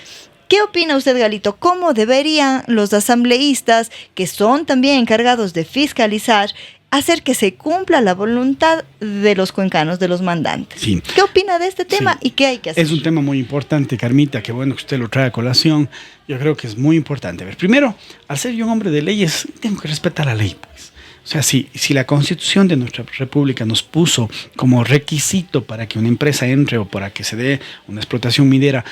¿Qué opina usted, Galito? ¿Cómo deberían los asambleístas, que son también encargados de fiscalizar, hacer que se cumpla la voluntad de los cuencanos, de los mandantes? Sí. ¿Qué opina de este tema y qué hay que hacer? Es un tema muy importante, Carmita, qué bueno que usted lo trae a colación. Yo creo que es muy importante. A ver, primero, al ser yo un hombre de leyes, tengo que respetar la ley, pues. O sea, si la Constitución de nuestra República nos puso como requisito para que una empresa entre o para que se dé una explotación minera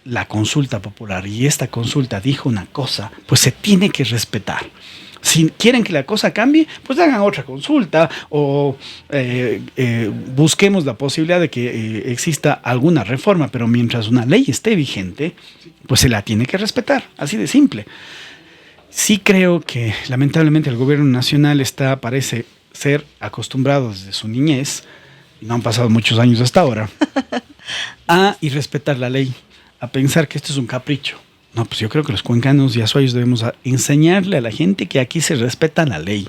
la consulta popular, y esta consulta dijo una cosa, pues se tiene que respetar. Si quieren que la cosa cambie, pues hagan otra consulta o busquemos la posibilidad de que exista alguna reforma, pero mientras una ley esté vigente, pues se la tiene que respetar, así de simple. Sí creo que lamentablemente el gobierno nacional parece ser acostumbrado desde su niñez, y no han pasado muchos años hasta ahora, a irrespetar la ley, a pensar que esto es un capricho. No, pues yo creo que los cuencanos y azuayos debemos enseñarle a la gente que aquí se respeta la ley.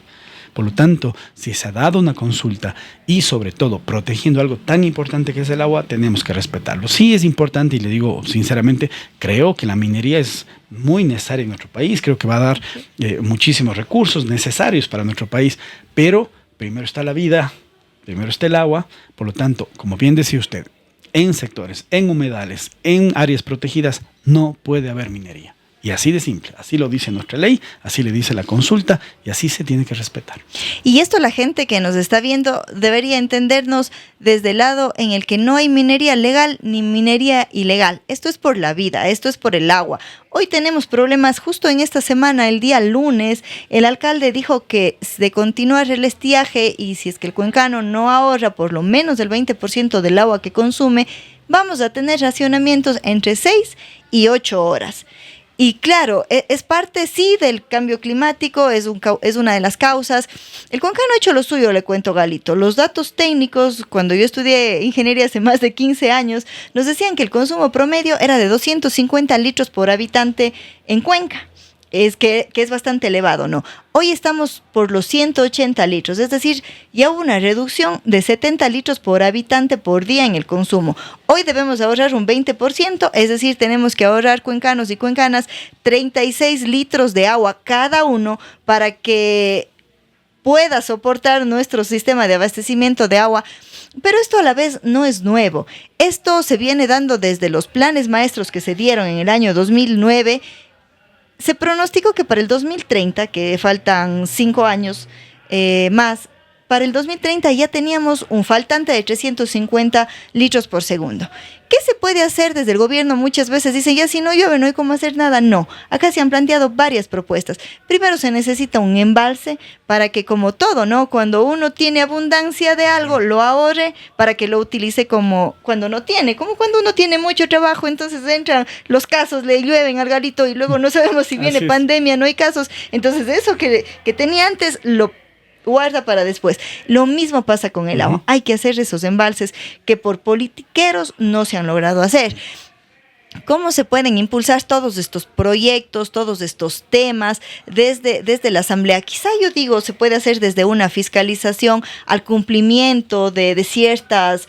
Por lo tanto, si se ha dado una consulta y sobre todo protegiendo algo tan importante que es el agua, tenemos que respetarlo. Sí es importante y le digo sinceramente, creo que la minería es muy necesaria en nuestro país, creo que va a dar muchísimos recursos necesarios para nuestro país, pero primero está la vida, primero está el agua. Por lo tanto, como bien decía usted, en sectores, en humedales, en áreas protegidas, no puede haber minería. Y así de simple, así lo dice nuestra ley, así le dice la consulta y así se tiene que respetar. Y esto la gente que nos está viendo debería entendernos desde el lado en el que no hay minería legal ni minería ilegal. Esto es por la vida, esto es por el agua. Hoy tenemos problemas. Justo en esta semana, el día lunes, el alcalde dijo que de continuar el estiaje y si es que el cuencano no ahorra por lo menos el 20% del agua que consume, vamos a tener racionamientos entre 6 y 8 horas. Y claro, es parte sí del cambio climático, es una de las causas. El cuencano ha hecho lo suyo, le cuento, Galito. Los datos técnicos, cuando yo estudié ingeniería hace más de 15 años, nos decían que el consumo promedio era de 250 litros por habitante en Cuenca. Es que es bastante elevado, ¿no? Hoy estamos por los 180 litros, es decir, ya hubo una reducción de 70 litros por habitante por día en el consumo. Hoy debemos ahorrar un 20%, es decir, tenemos que ahorrar, cuencanos y cuencanas, 36 litros de agua cada uno para que pueda soportar nuestro sistema de abastecimiento de agua. Pero esto a la vez no es nuevo. Esto se viene dando desde los planes maestros que se dieron en el año 2009. Se pronosticó que para el 2030, que faltan 5 años más, para el 2030 ya teníamos un faltante de 350 litros por segundo. ¿Qué se puede hacer desde el gobierno? Muchas veces dicen, ya si no llueve no hay cómo hacer nada. No, acá se han planteado varias propuestas. Primero se necesita un embalse para que, como todo, ¿no? Cuando uno tiene abundancia de algo, lo ahorre para que lo utilice como cuando no tiene. Como cuando uno tiene mucho trabajo, entonces entran los casos, le llueven al Galito y luego no sabemos si viene pandemia, no hay casos. Entonces eso que tenía antes lo guarda para después. Lo mismo pasa con el agua. Hay que hacer esos embalses que por politiqueros no se han logrado hacer. ¿Cómo se pueden impulsar todos estos proyectos, todos estos temas desde la Asamblea? Quizá yo digo, se puede hacer desde una fiscalización al cumplimiento de ciertas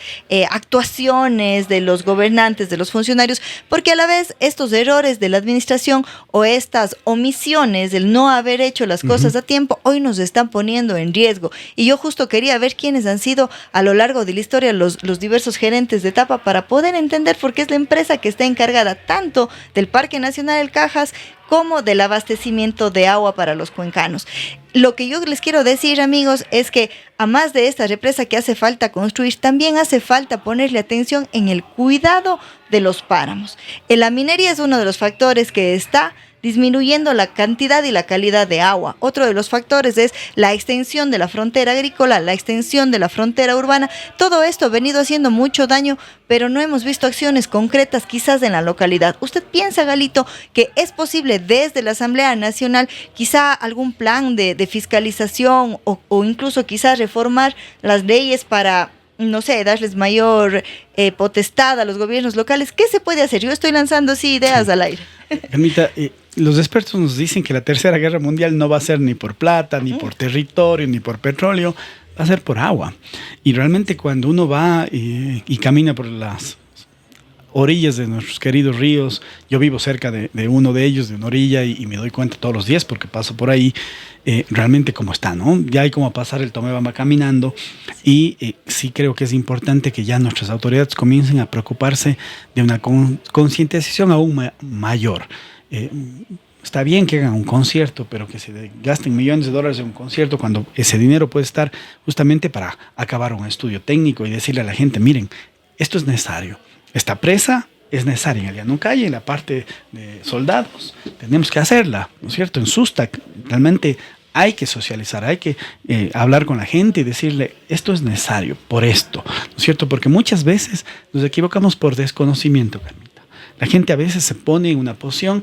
actuaciones de los gobernantes, de los funcionarios, porque a la vez estos errores de la administración o estas omisiones del no haber hecho las cosas a tiempo, hoy nos están poniendo en riesgo. Y yo justo quería ver quiénes han sido a lo largo de la historia los diversos gerentes de etapa para poder entender por qué es la empresa que está encargada tanto del Parque Nacional del Cajas como del abastecimiento de agua para los cuencanos. Lo que yo les quiero decir, amigos, es que a más de esta represa que hace falta construir, también hace falta ponerle atención en el cuidado de los páramos. La minería es uno de los factores que está disminuyendo la cantidad y la calidad de agua. Otro de los factores es la extensión de la frontera agrícola, la extensión de la frontera urbana. Todo esto ha venido haciendo mucho daño, pero no hemos visto acciones concretas quizás en la localidad. ¿Usted piensa, Galito, que es posible desde la Asamblea Nacional quizá algún plan de fiscalización o incluso quizás reformar las leyes para, no sé, darles mayor potestad a los gobiernos locales? ¿Qué se puede hacer? Yo estoy lanzando así ideas al aire. Carmita, los expertos nos dicen que la Tercera Guerra Mundial no va a ser ni por plata, ni por territorio, ni por petróleo, va a ser por agua. Y realmente cuando uno va y camina por las orillas de nuestros queridos ríos, yo vivo cerca de uno de ellos, de una orilla, y me doy cuenta todos los días porque paso por ahí, realmente cómo está, ¿no? Ya hay como pasar el Tomebamba caminando y sí creo que es importante que ya nuestras autoridades comiencen a preocuparse de una concientización aún mayor. Está bien que hagan un concierto, pero que se gasten millones de dólares en un concierto cuando ese dinero puede estar justamente para acabar un estudio técnico y decirle a la gente, miren, esto es necesario. Esta presa es necesaria en el Llanucaya, en la parte de soldados. Tenemos que hacerla, ¿no es cierto? En Sustac realmente hay que socializar, hay que hablar con la gente y decirle, esto es necesario por esto, ¿no es cierto? Porque muchas veces nos equivocamos por desconocimiento, Carmita. La gente a veces se pone en una posición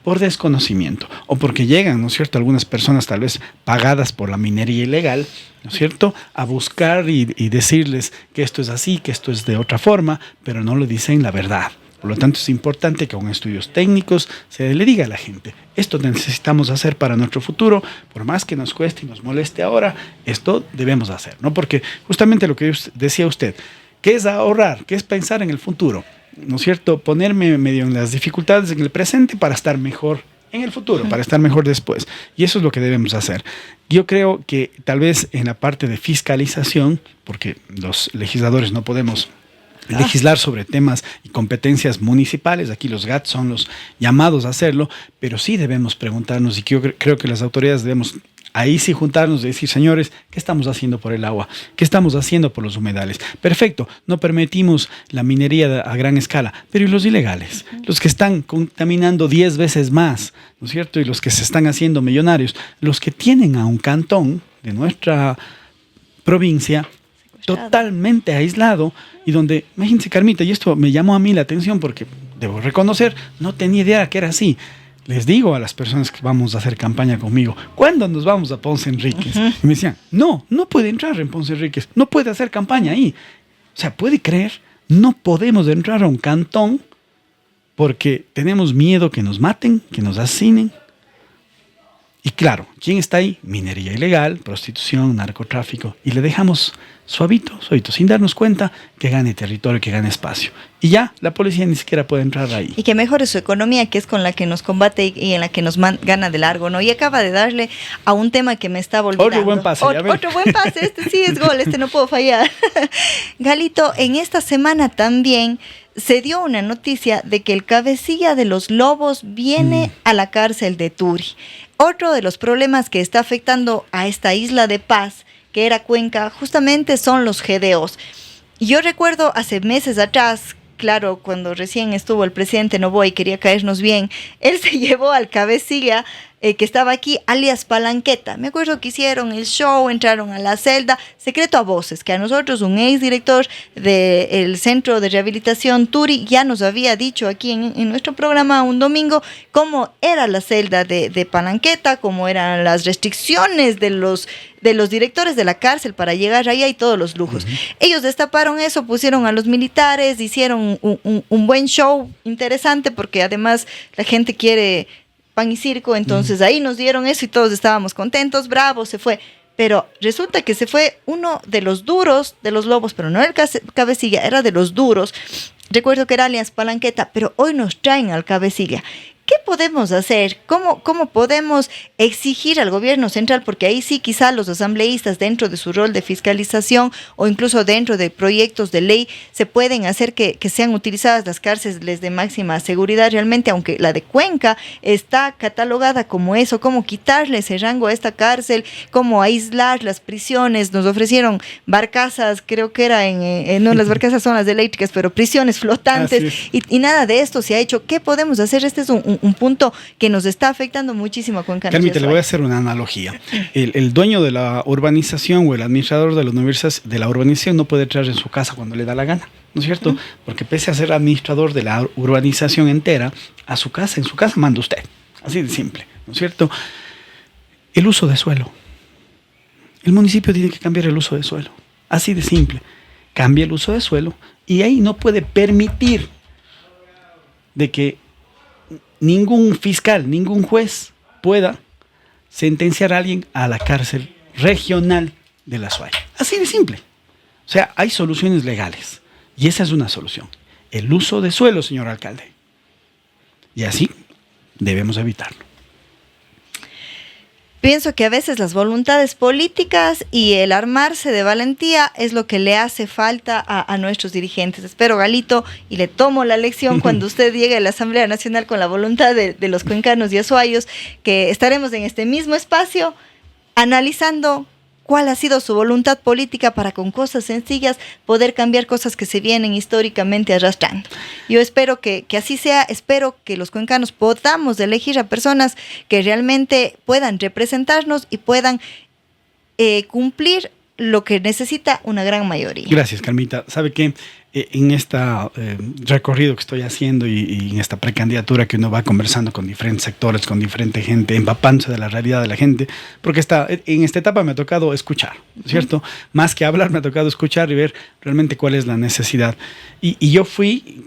por desconocimiento o porque llegan, ¿no es cierto?, algunas personas tal vez pagadas por la minería ilegal, ¿no es cierto?, a buscar y decirles que esto es así, que esto es de otra forma, pero no le dicen la verdad. Por lo tanto, es importante que con estudios técnicos se le diga a la gente, esto necesitamos hacer para nuestro futuro, por más que nos cueste y nos moleste ahora, esto debemos hacer, ¿no? Porque justamente lo que decía usted, ¿qué es ahorrar? ¿Qué es pensar en el futuro? ¿No es cierto? Ponerme medio en las dificultades en el presente para estar mejor en el futuro, para estar mejor después. Y eso es lo que debemos hacer. Yo creo que tal vez en la parte de fiscalización, porque los legisladores no podemos legislar sobre temas y competencias municipales. Aquí los GAT son los llamados a hacerlo, pero sí debemos preguntarnos, y creo que las autoridades debemos ahí sí juntarnos y decir, señores, ¿qué estamos haciendo por el agua? ¿Qué estamos haciendo por los humedales? Perfecto, no permitimos la minería a gran escala, pero ¿y los ilegales? Los que están contaminando 10 veces más, ¿no es cierto? Y los que se están haciendo millonarios, los que tienen a un cantón de nuestra provincia totalmente aislado y donde, imagínense, Carmita, y esto me llamó a mí la atención porque debo reconocer, no tenía idea que era así. Les digo a las personas que vamos a hacer campaña conmigo, ¿cuándo nos vamos a Ponce Enríquez? Y me decían, no puede entrar en Ponce Enríquez, no puede hacer campaña ahí. O sea, ¿puede creer? No podemos entrar a un cantón porque tenemos miedo que nos maten, que nos asesinen. Y claro, ¿quién está ahí? Minería ilegal, prostitución, narcotráfico. Y le dejamos suavito, sin darnos cuenta que gane territorio, que gane espacio. Y ya, la policía ni siquiera puede entrar ahí. Y que mejore su economía, que es con la que nos combate y en la que nos gana de largo, ¿no? Y acaba de darle a un tema que me estaba olvidando. Otro buen pase. Otro buen pase, este sí es gol, no puedo fallar. Galito, en esta semana también se dio una noticia de que el cabecilla de los Lobos viene a la cárcel de Turi. Otro de los problemas que está afectando a esta isla de paz, que era Cuenca, justamente son los GDOs. Yo recuerdo hace meses atrás, claro, cuando recién estuvo el presidente Noboa y quería caernos bien, él se llevó al cabecilla que estaba aquí, alias Palanqueta. Me acuerdo que hicieron el show, entraron a la celda, secreto a voces, que a nosotros un exdirector del Centro de Rehabilitación Turi ya nos había dicho aquí en nuestro programa un domingo cómo era la celda de Palanqueta, cómo eran las restricciones de los directores de la cárcel para llegar allá y todos los lujos. Ellos destaparon eso, pusieron a los militares, hicieron un buen show interesante porque además la gente quiere pan y circo, entonces ahí nos dieron eso y todos estábamos contentos, bravo, se fue. Pero resulta que se fue uno de los duros de los Lobos, pero no el cabecilla, era de los duros. Recuerdo que era alias Palanqueta, pero hoy nos traen al cabecilla. ¿Qué podemos hacer? ¿Cómo podemos exigir al gobierno central? Porque ahí sí quizá los asambleístas dentro de su rol de fiscalización o incluso dentro de proyectos de ley se pueden hacer que sean utilizadas las cárceles de máxima seguridad realmente, aunque la de Cuenca está catalogada como eso, cómo quitarle ese rango a esta cárcel, cómo aislar las prisiones. Nos ofrecieron barcazas, creo que era no, las barcazas son las eléctricas, pero prisiones flotantes y nada de esto se ha hecho. ¿Qué podemos hacer? Este es un punto que nos está afectando muchísimo a Cuenca. Carmita, le voy a hacer una analogía. El dueño de la urbanización o el administrador de la urbanización no puede entrar en su casa cuando le da la gana, ¿no es cierto? Porque pese a ser administrador de la urbanización entera, en su casa manda usted. Así de simple, ¿no es cierto? El uso de suelo. El municipio tiene que cambiar el uso de suelo. Así de simple. Cambia el uso de suelo y ahí no puede permitir de que ningún fiscal, ningún juez pueda sentenciar a alguien a la cárcel regional de la SUAY. Así de simple. O sea, hay soluciones legales y esa es una solución. El uso de suelo, señor alcalde. Y así debemos evitarlo. Pienso que a veces las voluntades políticas y el armarse de valentía es lo que le hace falta a nuestros dirigentes. Espero, Galito, y le tomo la lección cuando usted llegue a la Asamblea Nacional con la voluntad de los cuencanos y azuayos, que estaremos en este mismo espacio analizando cuál ha sido su voluntad política para con cosas sencillas poder cambiar cosas que se vienen históricamente arrastrando. Yo espero que así sea, espero que los cuencanos podamos elegir a personas que realmente puedan representarnos y puedan cumplir lo que necesita una gran mayoría. Gracias, Carmita. ¿Sabe qué? En este recorrido que estoy haciendo y en esta precandidatura que uno va conversando con diferentes sectores, con diferente gente, empapándose de la realidad de la gente, porque en esta etapa me ha tocado escuchar, ¿cierto? Más que hablar, me ha tocado escuchar y ver realmente cuál es la necesidad. Y yo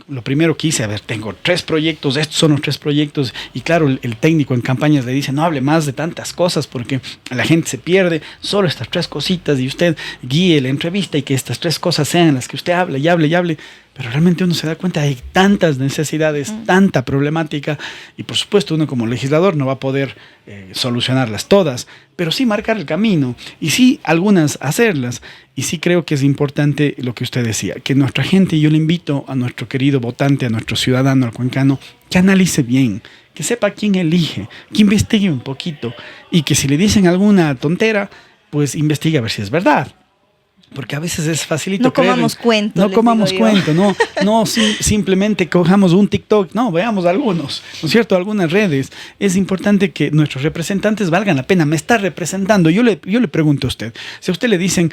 lo primero que hice, tengo 3 proyectos, estos son los 3 proyectos, y claro, el técnico en campañas le dice, no hable más de tantas cosas porque la gente se pierde, solo estas 3 cositas y usted guíe la entrevista y que estas 3 cosas sean las que usted hable y hable. y hable, pero realmente uno se da cuenta, hay tantas necesidades, tanta problemática, y por supuesto uno como legislador no va a poder solucionarlas todas, pero sí marcar el camino, y sí algunas hacerlas, y sí creo que es importante lo que usted decía, que nuestra gente, yo le invito a nuestro querido votante, a nuestro ciudadano, al cuencano, que analice bien, que sepa quién elige, que investigue un poquito, y que si le dicen alguna tontera, pues investigue a ver si es verdad. Porque a veces es facilito no creer. Comamos cuento, no comamos cuento, no simplemente cojamos un TikTok, no, veamos algunos, ¿no es cierto? Algunas redes. Es importante que nuestros representantes valgan la pena. Me está representando. Yo le pregunto a usted, si a usted le dicen,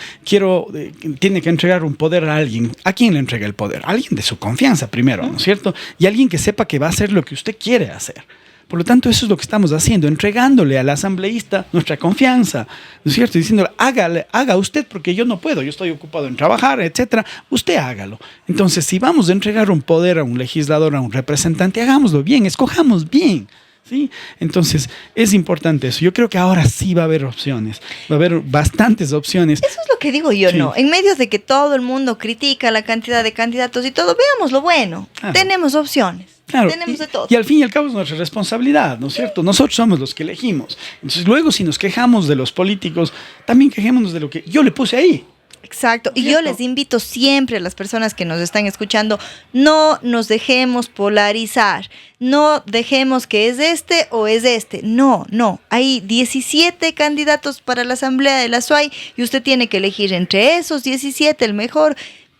tiene que entregar un poder a alguien, ¿a quién le entrega el poder? A alguien de su confianza primero, ¿no es cierto? Y alguien que sepa que va a hacer lo que usted quiere hacer. Por lo tanto, eso es lo que estamos haciendo, entregándole al asambleísta nuestra confianza, ¿no es cierto? Diciéndole, haga usted porque yo no puedo, yo estoy ocupado en trabajar, etcétera, usted hágalo. Entonces, si vamos a entregar un poder a un legislador, a un representante, hagámoslo bien, escojamos bien, ¿sí? Entonces, es importante eso. Yo creo que ahora sí va a haber opciones, va a haber bastantes opciones. Eso es lo que digo yo, sí. ¿No? En medio de que todo el mundo critica la cantidad de candidatos y todo, veamos lo bueno, tenemos opciones. Claro, tenemos de todo. Y al fin y al cabo es nuestra responsabilidad, ¿no es cierto? Nosotros somos los que elegimos. Entonces, luego si nos quejamos de los políticos, también quejémonos de lo que yo le puse ahí. Exacto, y yo les invito siempre a las personas que nos están escuchando, no nos dejemos polarizar, no dejemos que es este o es este, no, hay 17 candidatos para la Asamblea de la SUAY y usted tiene que elegir entre esos 17 el mejor,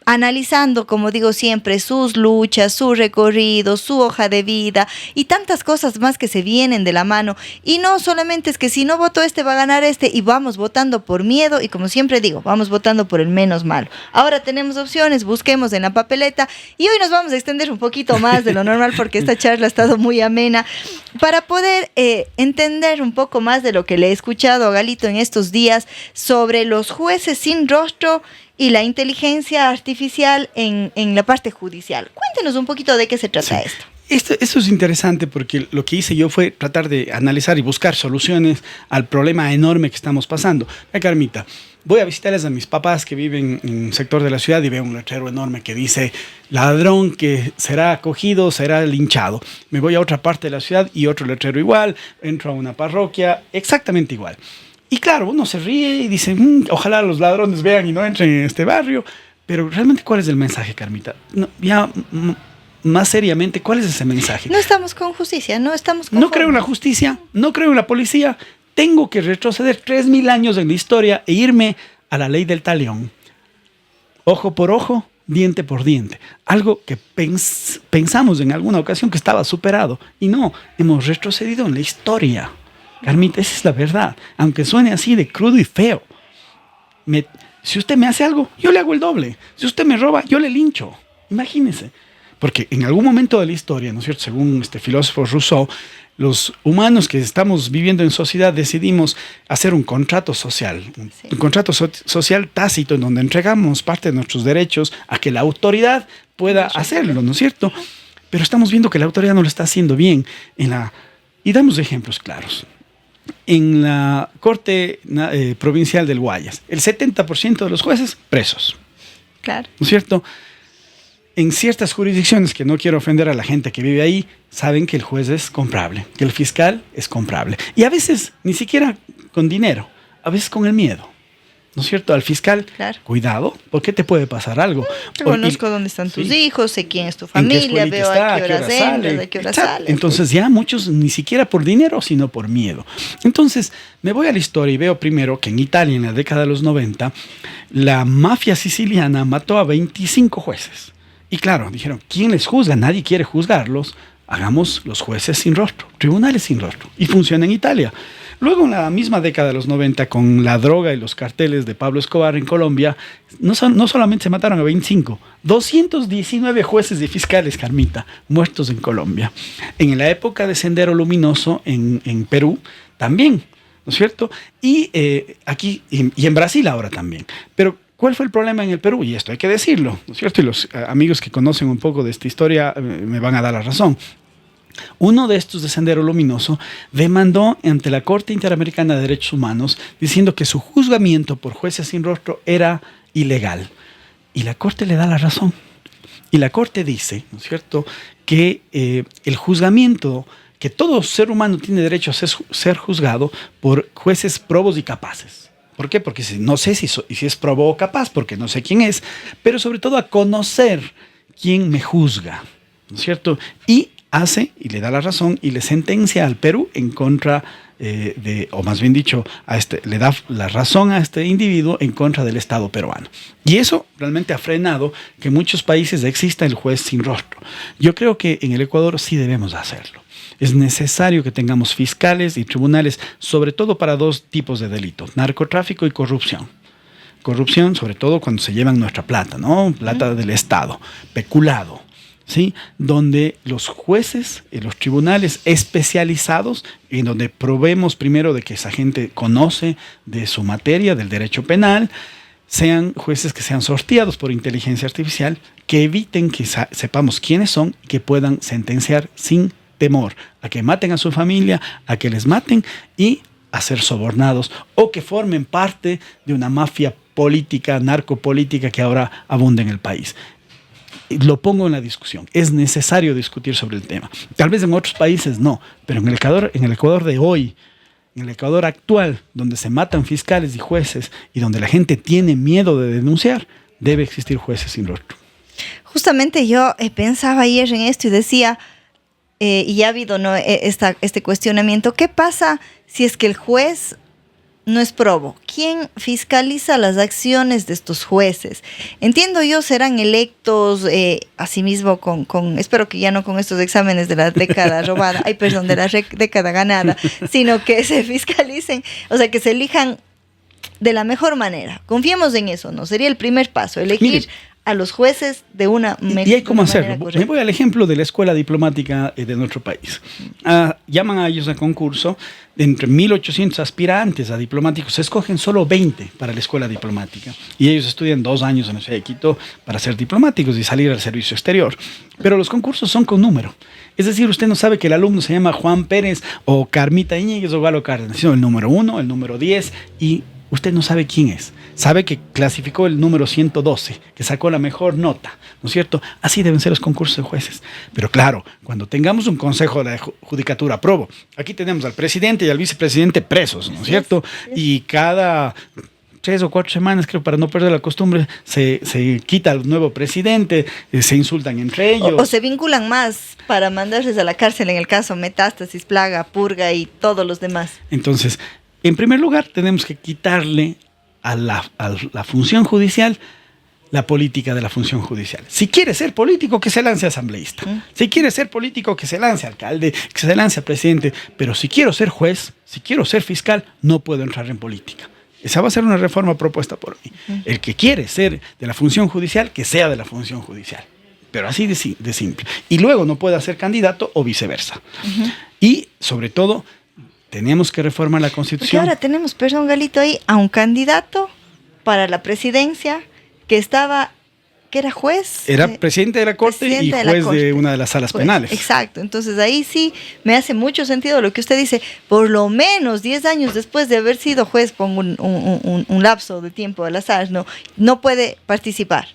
analizando, como digo siempre, sus luchas, su recorrido, su hoja de vida y tantas cosas más que se vienen de la mano. Y no solamente es que si no voto este va a ganar este y vamos votando por miedo y como siempre digo, vamos votando por el menos malo. Ahora tenemos opciones, busquemos en la papeleta y hoy nos vamos a extender un poquito más de lo normal porque esta charla ha estado muy amena para poder entender un poco más de lo que le he escuchado a Galito en estos días sobre los jueces sin rostro y la inteligencia artificial en la parte judicial. Cuéntenos un poquito de qué se trata esto. Esto es interesante porque lo que hice yo fue tratar de analizar y buscar soluciones al problema enorme que estamos pasando. Carmita, voy a visitarles a mis papás que viven en un sector de la ciudad y veo un letrero enorme que dice ladrón que será acogido, será linchado. Me voy a otra parte de la ciudad y otro letrero igual, entro a una parroquia exactamente igual. Y claro, uno se ríe y dice, ojalá los ladrones vean y no entren en este barrio. Pero realmente, ¿cuál es el mensaje, Carmita? No, ya más seriamente, ¿cuál es ese mensaje? No estamos con justicia, no estamos con... No creo en la justicia, no creo en la policía. Tengo que retroceder 3000 años en la historia e irme a la ley del talión. Ojo por ojo, diente por diente. Algo que pensamos en alguna ocasión que estaba superado. Y no, hemos retrocedido en la historia. Carmita, esa es la verdad, aunque suene así de crudo y feo. Si usted me hace algo, yo le hago el doble. Si usted me roba, yo le lincho. Imagínese. Porque en algún momento de la historia, ¿no es cierto? Según este filósofo Rousseau, los humanos que estamos viviendo en sociedad decidimos hacer un contrato social. Sí. Un contrato social tácito en donde entregamos parte de nuestros derechos a que la autoridad pueda hacerlo, ¿no es cierto? Pero estamos viendo que la autoridad no lo está haciendo bien. Y damos ejemplos claros. En la Corte Provincial del Guayas, el 70% de los jueces presos. Claro. ¿No es cierto? En ciertas jurisdicciones, que no quiero ofender a la gente que vive ahí, saben que el juez es comprable, que el fiscal es comprable. Y a veces ni siquiera con dinero, a veces con el miedo. ¿No es cierto? Al fiscal, claro. Cuidado, porque te puede pasar algo. Conozco dónde están tus hijos, sé quién es tu familia, veo a qué hora entras, a qué hora sales. Entonces ya muchos ni siquiera por dinero, sino por miedo. Entonces me voy a la historia y veo primero que en Italia, en la década de los 90, la mafia siciliana mató a 25 jueces. Y claro, dijeron, ¿quién les juzga? Nadie quiere juzgarlos. Hagamos los jueces sin rostro, tribunales sin rostro. Y funciona en Italia. Luego, en la misma década de los 90, con la droga y los carteles de Pablo Escobar en Colombia, no solamente se mataron a 25, 219 jueces y fiscales, Carmita, muertos en Colombia. En la época de Sendero Luminoso, en Perú, también, ¿no es cierto? Y aquí, y en Brasil ahora también. Pero, ¿cuál fue el problema en el Perú? Y esto hay que decirlo, ¿no es cierto? Y los amigos que conocen un poco de esta historia me van a dar la razón. Uno de estos de Sendero Luminoso demandó ante la Corte Interamericana de Derechos Humanos diciendo que su juzgamiento por jueces sin rostro era ilegal. Y la Corte le da la razón. Y la Corte dice, ¿no es cierto?, que el juzgamiento, que todo ser humano tiene derecho a ser juzgado por jueces probos y capaces. ¿Por qué? Porque no sé si es probo o capaz, porque no sé quién es, pero sobre todo a conocer quién me juzga, ¿no es cierto? Y y le da la razón y le sentencia al Perú en contra o más bien dicho, le da la razón a este individuo en contra del Estado peruano. Y eso realmente ha frenado que en muchos países exista el juez sin rostro. Yo creo que en el Ecuador sí debemos hacerlo. Es necesario que tengamos fiscales y tribunales, sobre todo para dos tipos de delitos, narcotráfico y corrupción. Corrupción, sobre todo cuando se llevan nuestra plata, ¿no? Plata del Estado, peculado. ¿Sí? Donde los jueces y los tribunales especializados, en donde probemos primero de que esa gente conoce de su materia, del derecho penal, sean jueces que sean sorteados por inteligencia artificial, que eviten que sepamos quiénes son y que puedan sentenciar sin temor a que maten a su familia, a que les maten y a ser sobornados o que formen parte de una mafia política, narcopolítica que ahora abunda en el país. Lo pongo en la discusión. Es necesario discutir sobre el tema. Tal vez en otros países no, pero en el Ecuador de hoy, en el Ecuador actual, donde se matan fiscales y jueces y donde la gente tiene miedo de denunciar, debe existir jueces sin rostro. Justamente yo pensaba ayer en esto y decía, y ya ha habido, ¿no?, este cuestionamiento, ¿qué pasa si es que el juez no es probo? ¿Quién fiscaliza las acciones de estos jueces? Entiendo yo, serán electos, asimismo, espero que ya no con estos exámenes de la década robada, de la década ganada, sino que se fiscalicen, o sea, que se elijan de la mejor manera. Confiemos en eso, ¿no? Sería el primer paso, elegir a los jueces de una manera. Y hay cómo hacerlo. Me voy al ejemplo de la escuela diplomática de nuestro país. Llaman a ellos a concurso. De entre 1.800 aspirantes a diplomáticos, se escogen solo 20 para la escuela diplomática. Y ellos estudian 2 años en la Ciudad de Quito para ser diplomáticos y salir al servicio exterior. Pero los concursos son con número. Es decir, usted no sabe que el alumno se llama Juan Pérez o Carmita Íñiguez o Galo Cárdenas, sino el número 1, el número 10 y usted no sabe quién es. Sabe que clasificó el número 112, que sacó la mejor nota, ¿no es cierto? Así deben ser los concursos de jueces. Pero claro, cuando tengamos un consejo de la judicatura probo, aquí tenemos al presidente y al vicepresidente presos, ¿no es cierto? Y cada 3 o 4 semanas, creo, para no perder la costumbre, se quita al nuevo presidente, se insultan entre ellos. O se vinculan más para mandarles a la cárcel en el caso Metástasis, Plaga, Purga y todos los demás. Entonces, en primer lugar, tenemos que quitarle a la función judicial la política de la función judicial. Si quiere ser político, que se lance asambleísta. Si quiere ser político, que se lance alcalde, que se lance presidente. Pero si quiero ser juez, si quiero ser fiscal, no puedo entrar en política. Esa va a ser una reforma propuesta por mí. El que quiere ser de la función judicial, que sea de la función judicial. Pero así de simple. Y luego no pueda ser candidato o viceversa. Y, sobre todo, tenemos que reformar la Constitución. Porque ahora tenemos, perdón, Galito, ahí a un candidato para la presidencia que era juez. Era presidente de la Corte y juez de una de las salas penales. Exacto. Entonces ahí sí me hace mucho sentido lo que usted dice. Por lo menos 10 años después de haber sido juez, pongo un lapso de tiempo al azar, no puede participar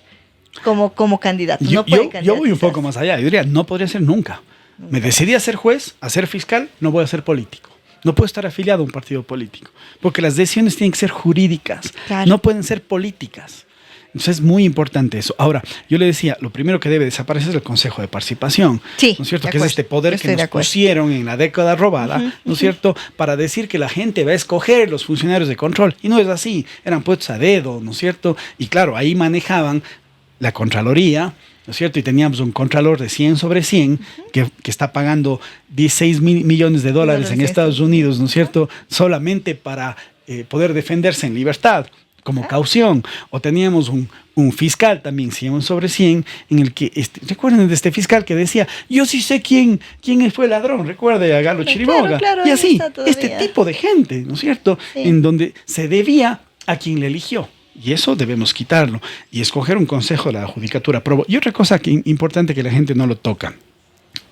como candidato. Yo voy un poco más allá. Yo diría, no podría ser nunca. Me decidí a ser juez, a ser fiscal, no voy a ser político. No puedo estar afiliado a un partido político, porque las decisiones tienen que ser jurídicas, claro. No pueden ser políticas. Entonces es muy importante eso. Ahora, yo le decía, lo primero que debe desaparecer es el Consejo de Participación, sí, ¿no es cierto? Que es este poder que nos pusieron en la década robada, ¿no es cierto? Para decir que la gente va a escoger los funcionarios de control. Y no es así, eran puestos a dedo, ¿no es cierto? Y claro, ahí manejaban la Contraloría, ¿no es cierto? Y teníamos un contralor de 100 sobre 100 que está pagando 16 millones de dólares en Estados Unidos, ¿no es cierto? Solamente para poder defenderse en libertad, como caución. O teníamos un fiscal también, 100 sobre 100, en el que, recuerden de este fiscal que decía, yo sí sé quién fue el ladrón, recuerde a Galo Chiriboga. Claro, y así, este tipo de gente, ¿no es cierto? Sí. En donde se debía a quien le eligió. Y eso debemos quitarlo y escoger un consejo de la judicatura probo. Y otra cosa importante que la gente no lo toca.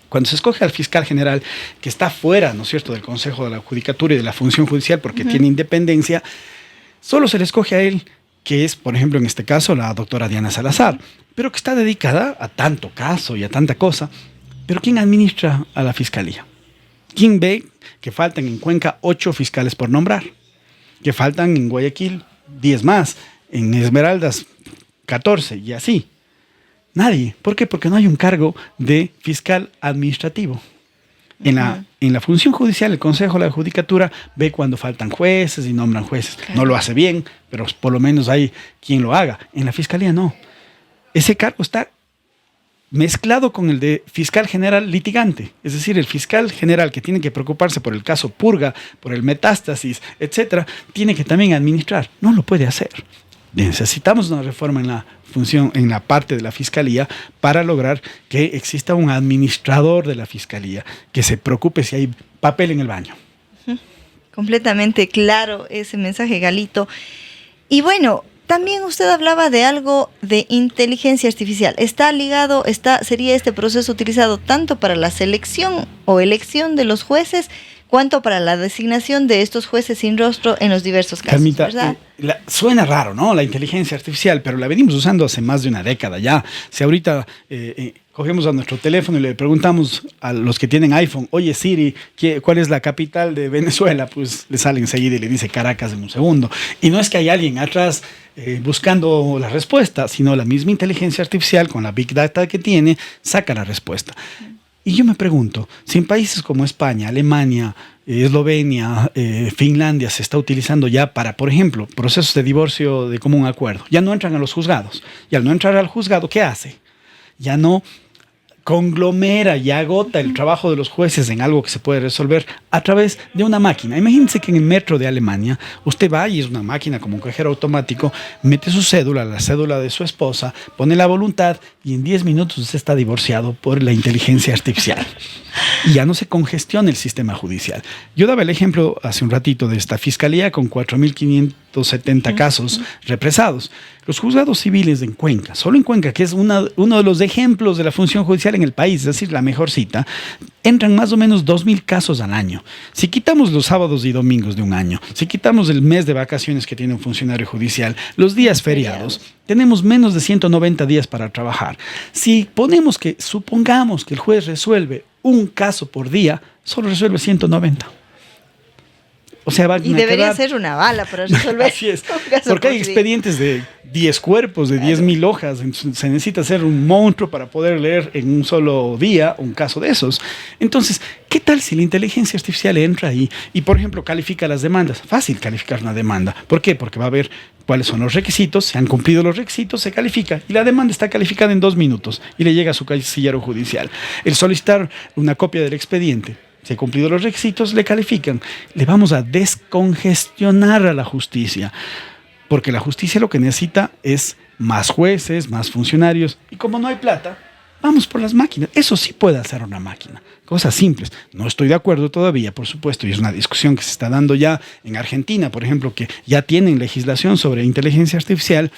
Cuando se escoge al fiscal general, que está fuera, ¿no es cierto?, del consejo de la judicatura y de la función judicial porque tiene independencia, solo se le escoge a él que es, por ejemplo, en este caso, la doctora Diana Salazar, pero que está dedicada a tanto caso y a tanta cosa. Pero ¿quién administra a la fiscalía? ¿Quién ve que faltan en Cuenca 8 fiscales por nombrar? Que faltan en Guayaquil 10 más, en Esmeraldas 14 y así. Nadie. ¿Por qué? Porque no hay un cargo de fiscal administrativo. En la función judicial, el Consejo de la Judicatura ve cuando faltan jueces y nombran jueces. Claro. No lo hace bien, pero por lo menos hay quien lo haga. En la Fiscalía no. Ese cargo está mezclado con el de fiscal general litigante. Es decir, el fiscal general que tiene que preocuparse por el caso purga, por el metástasis, etcétera, tiene que también administrar. No lo puede hacer. Necesitamos una reforma en la función, en la parte de la fiscalía, para lograr que exista un administrador de la fiscalía que se preocupe si hay papel en el baño. Completamente claro ese mensaje, Galito. Y bueno, también usted hablaba de algo de inteligencia artificial. ¿Está ligado, sería este proceso utilizado tanto para la selección o elección de los jueces, cuanto para la designación de estos jueces sin rostro en los diversos casos? Carmita, ¿verdad? Suena raro, ¿no? La inteligencia artificial, pero la venimos usando hace más de una década ya. Si ahorita cogemos a nuestro teléfono y le preguntamos a los que tienen iPhone, oye Siri, ¿cuál es la capital de Venezuela? Pues le sale enseguida y le dice Caracas en un segundo. Y no es que hay alguien atrás buscando la respuesta, sino la misma inteligencia artificial con la Big Data que tiene, saca la respuesta. Y yo me pregunto, si en países como España, Alemania, Eslovenia, Finlandia se está utilizando ya para, por ejemplo, procesos de divorcio de común acuerdo, ya no entran a los juzgados. Y al no entrar al juzgado, ¿qué hace? Ya no conglomera y agota el trabajo de los jueces en algo que se puede resolver a través de una máquina. Imagínense que en el metro de Alemania usted va y es una máquina como un cajero automático, mete su cédula, la cédula de su esposa, pone la voluntad y en 10 minutos usted está divorciado por la inteligencia artificial. Y ya no se congestiona el sistema judicial. Yo daba el ejemplo hace un ratito de esta fiscalía con 4.570 casos represados. Los juzgados civiles en Cuenca, solo en Cuenca, que es uno de los ejemplos de la función judicial en el país, es decir, la mejor cita, entran más o menos 2.000 casos al año. Si quitamos los sábados y domingos de un año, si quitamos el mes de vacaciones que tiene un funcionario judicial, los días feriados, tenemos menos de 190 días para trabajar. Si supongamos que el juez resuelve un caso por día, solo resuelve 190. O sea, y debería ser una bala para resolver. Así es, porque hay expedientes de 10 cuerpos, de 10.000 hojas. Se necesita ser un monstruo para poder leer en un solo día un caso de esos. Entonces, ¿qué tal si la inteligencia artificial entra ahí y, por ejemplo, califica las demandas? Fácil calificar una demanda. ¿Por qué? Porque va a ver cuáles son los requisitos, se han cumplido los requisitos, se califica. Y la demanda está calificada en 2 minutos y le llega a su casillero judicial. El solicitar una copia del expediente, se han cumplido los requisitos, le califican. Le vamos a descongestionar a la justicia, porque la justicia lo que necesita es más jueces, más funcionarios, y como no hay plata, vamos por las máquinas. Eso sí puede hacer una máquina, cosas simples. No estoy de acuerdo todavía, por supuesto, y es una discusión que se está dando ya en Argentina, por ejemplo, que ya tienen legislación sobre inteligencia artificial,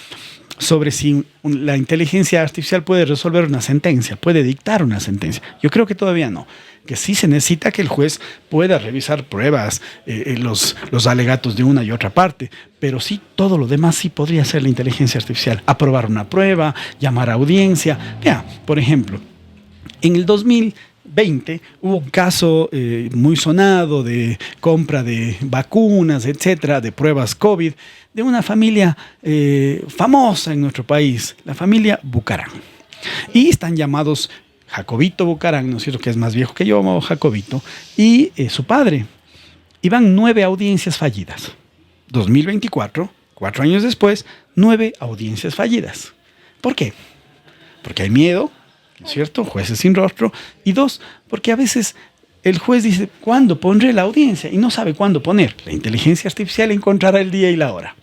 sobre si la inteligencia artificial puede resolver una sentencia, puede dictar una sentencia. Yo creo que todavía no, que sí se necesita que el juez pueda revisar pruebas, los alegatos de una y otra parte, pero sí todo lo demás sí podría hacer la inteligencia artificial. Aprobar una prueba, llamar a audiencia. Vea, por ejemplo, en el 2020 hubo un caso muy sonado de compra de vacunas, etcétera, de pruebas COVID, de una familia famosa en nuestro país, la familia Bucarán. Y están llamados Jacobito Bucarán, ¿no es cierto?, que es más viejo que yo, Jacobito, y su padre. Iban 9 audiencias fallidas. 2024, 4 años después, 9 audiencias fallidas. ¿Por qué? Porque hay miedo, ¿no es cierto?, jueces sin rostro. Y 2, porque a veces el juez dice, ¿cuándo pondré la audiencia? Y no sabe cuándo poner. La inteligencia artificial encontrará el día y la hora.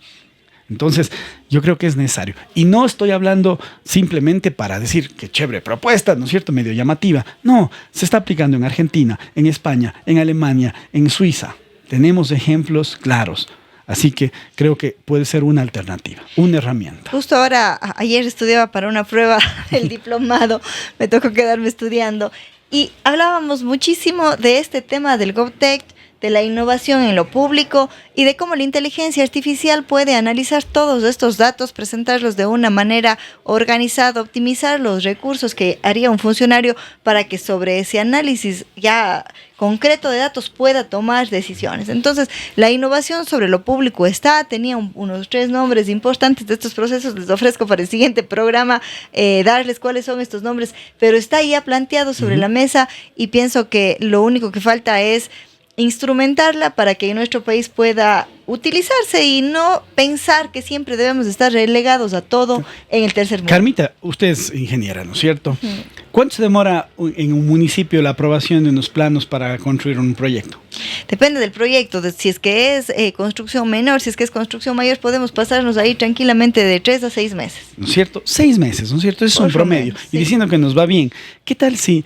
Entonces, yo creo que es necesario. Y no estoy hablando simplemente para decir que chévere propuesta, ¿no es cierto?, medio llamativa. No, se está aplicando en Argentina, en España, en Alemania, en Suiza. Tenemos ejemplos claros. Así que creo que puede ser una alternativa, una herramienta. Justo ahora, ayer estudiaba para una prueba del diplomado, me tocó quedarme estudiando. Y hablábamos muchísimo de este tema del GovTech, de la innovación en lo público y de cómo la inteligencia artificial puede analizar todos estos datos, presentarlos de una manera organizada, optimizar los recursos que haría un funcionario para que sobre ese análisis ya concreto de datos pueda tomar decisiones. Entonces, la innovación sobre lo público tenía unos 3 nombres importantes de estos procesos. Les ofrezco para el siguiente programa darles cuáles son estos nombres, pero está ya planteado sobre la mesa y pienso que lo único que falta es instrumentarla para que nuestro país pueda utilizarse y no pensar que siempre debemos estar relegados a todo en el tercer mundo. Carmita, usted es ingeniera, ¿no es cierto? ¿Cuánto se demora en un municipio la aprobación de unos planos para construir un proyecto? Depende del proyecto, si es que es construcción menor, si es que es construcción mayor, podemos pasarnos ahí tranquilamente de 3 a 6 meses. ¿No es cierto? 6 meses, ¿no es cierto? Eso es un promedio. Sí. Y diciendo que nos va bien, ¿qué tal si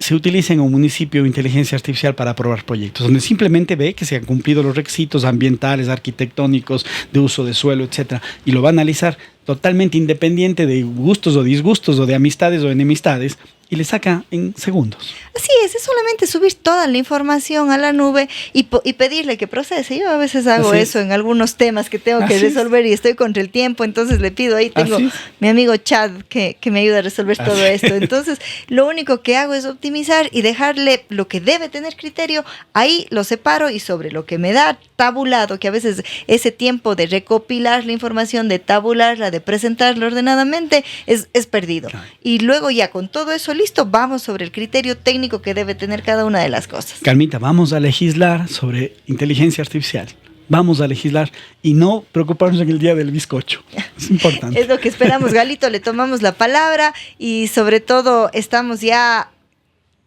se utiliza en un municipio inteligencia artificial para aprobar proyectos, donde simplemente ve que se han cumplido los requisitos ambientales, arquitectónicos, de uso de suelo, etcétera, y lo va a analizar totalmente independiente de gustos o disgustos o de amistades o enemistades, y le saca en segundos? Así es solamente subir toda la información a la nube y pedirle que procese. Yo a veces hago eso en algunos temas que tengo que resolver y estoy contra el tiempo, entonces le pido, ahí tengo mi amigo Chad que me ayuda a resolver todo esto. Entonces, lo único que hago es optimizar y dejarle lo que debe tener criterio, ahí lo separo y sobre lo que me da tabulado, que a veces ese tiempo de recopilar la información, de tabularla, de presentarla ordenadamente, es perdido. Y luego ya con todo eso listo, vamos sobre el criterio técnico que debe tener cada una de las cosas. Carmita, vamos a legislar sobre inteligencia artificial. Vamos a legislar y no preocuparnos en el día del bizcocho. Es importante. Es lo que esperamos, Galito, le tomamos la palabra y sobre todo estamos ya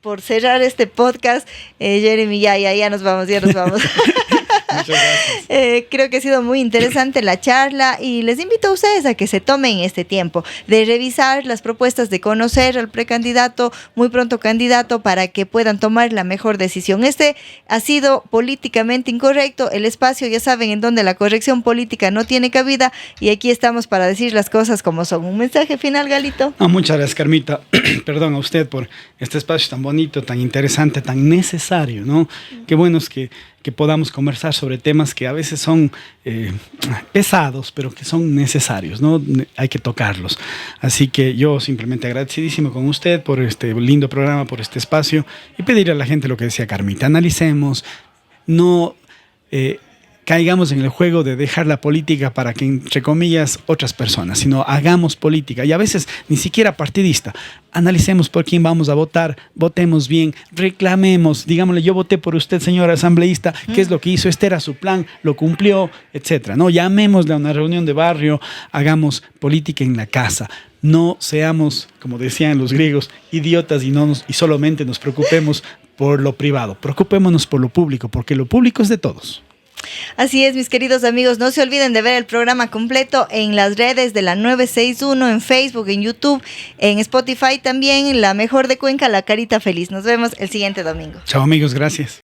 por cerrar este podcast. Jeremy, ya nos vamos. Muchas gracias. Creo que ha sido muy interesante la charla y les invito a ustedes a que se tomen este tiempo de revisar las propuestas, de conocer al precandidato, muy pronto candidato, para que puedan tomar la mejor decisión. Este ha sido políticamente incorrecto, el espacio, ya saben, en donde la corrección política no tiene cabida, y aquí estamos para decir las cosas como son. Un mensaje final, Galito. Muchas gracias, Carmita. Perdón a usted por este espacio tan bonito, tan interesante, tan necesario, ¿no? Qué bueno es que podamos conversar sobre temas que a veces son pesados, pero que son necesarios, ¿no? Hay que tocarlos. Así que yo simplemente agradecidísimo con usted por este lindo programa, por este espacio, y pedirle a la gente lo que decía Carmita: analicemos, no caigamos en el juego de dejar la política para que, entre comillas, otras personas, sino hagamos política, y a veces ni siquiera partidista. Analicemos por quién vamos a votar, votemos bien, reclamemos, digámosle: yo voté por usted, señor asambleísta, ¿qué es lo que hizo? Este era su plan, lo cumplió, etcétera, ¿no? Llamémosle a una reunión de barrio, hagamos política en la casa. No seamos, como decían los griegos, idiotas y solamente nos preocupemos por lo privado. Preocupémonos por lo público, porque lo público es de todos. Así es, mis queridos amigos, no se olviden de ver el programa completo en las redes de la 961, en Facebook, en YouTube, en Spotify también, La Mejor de Cuenca, La Carita Feliz. Nos vemos el siguiente domingo. Chao, amigos, gracias.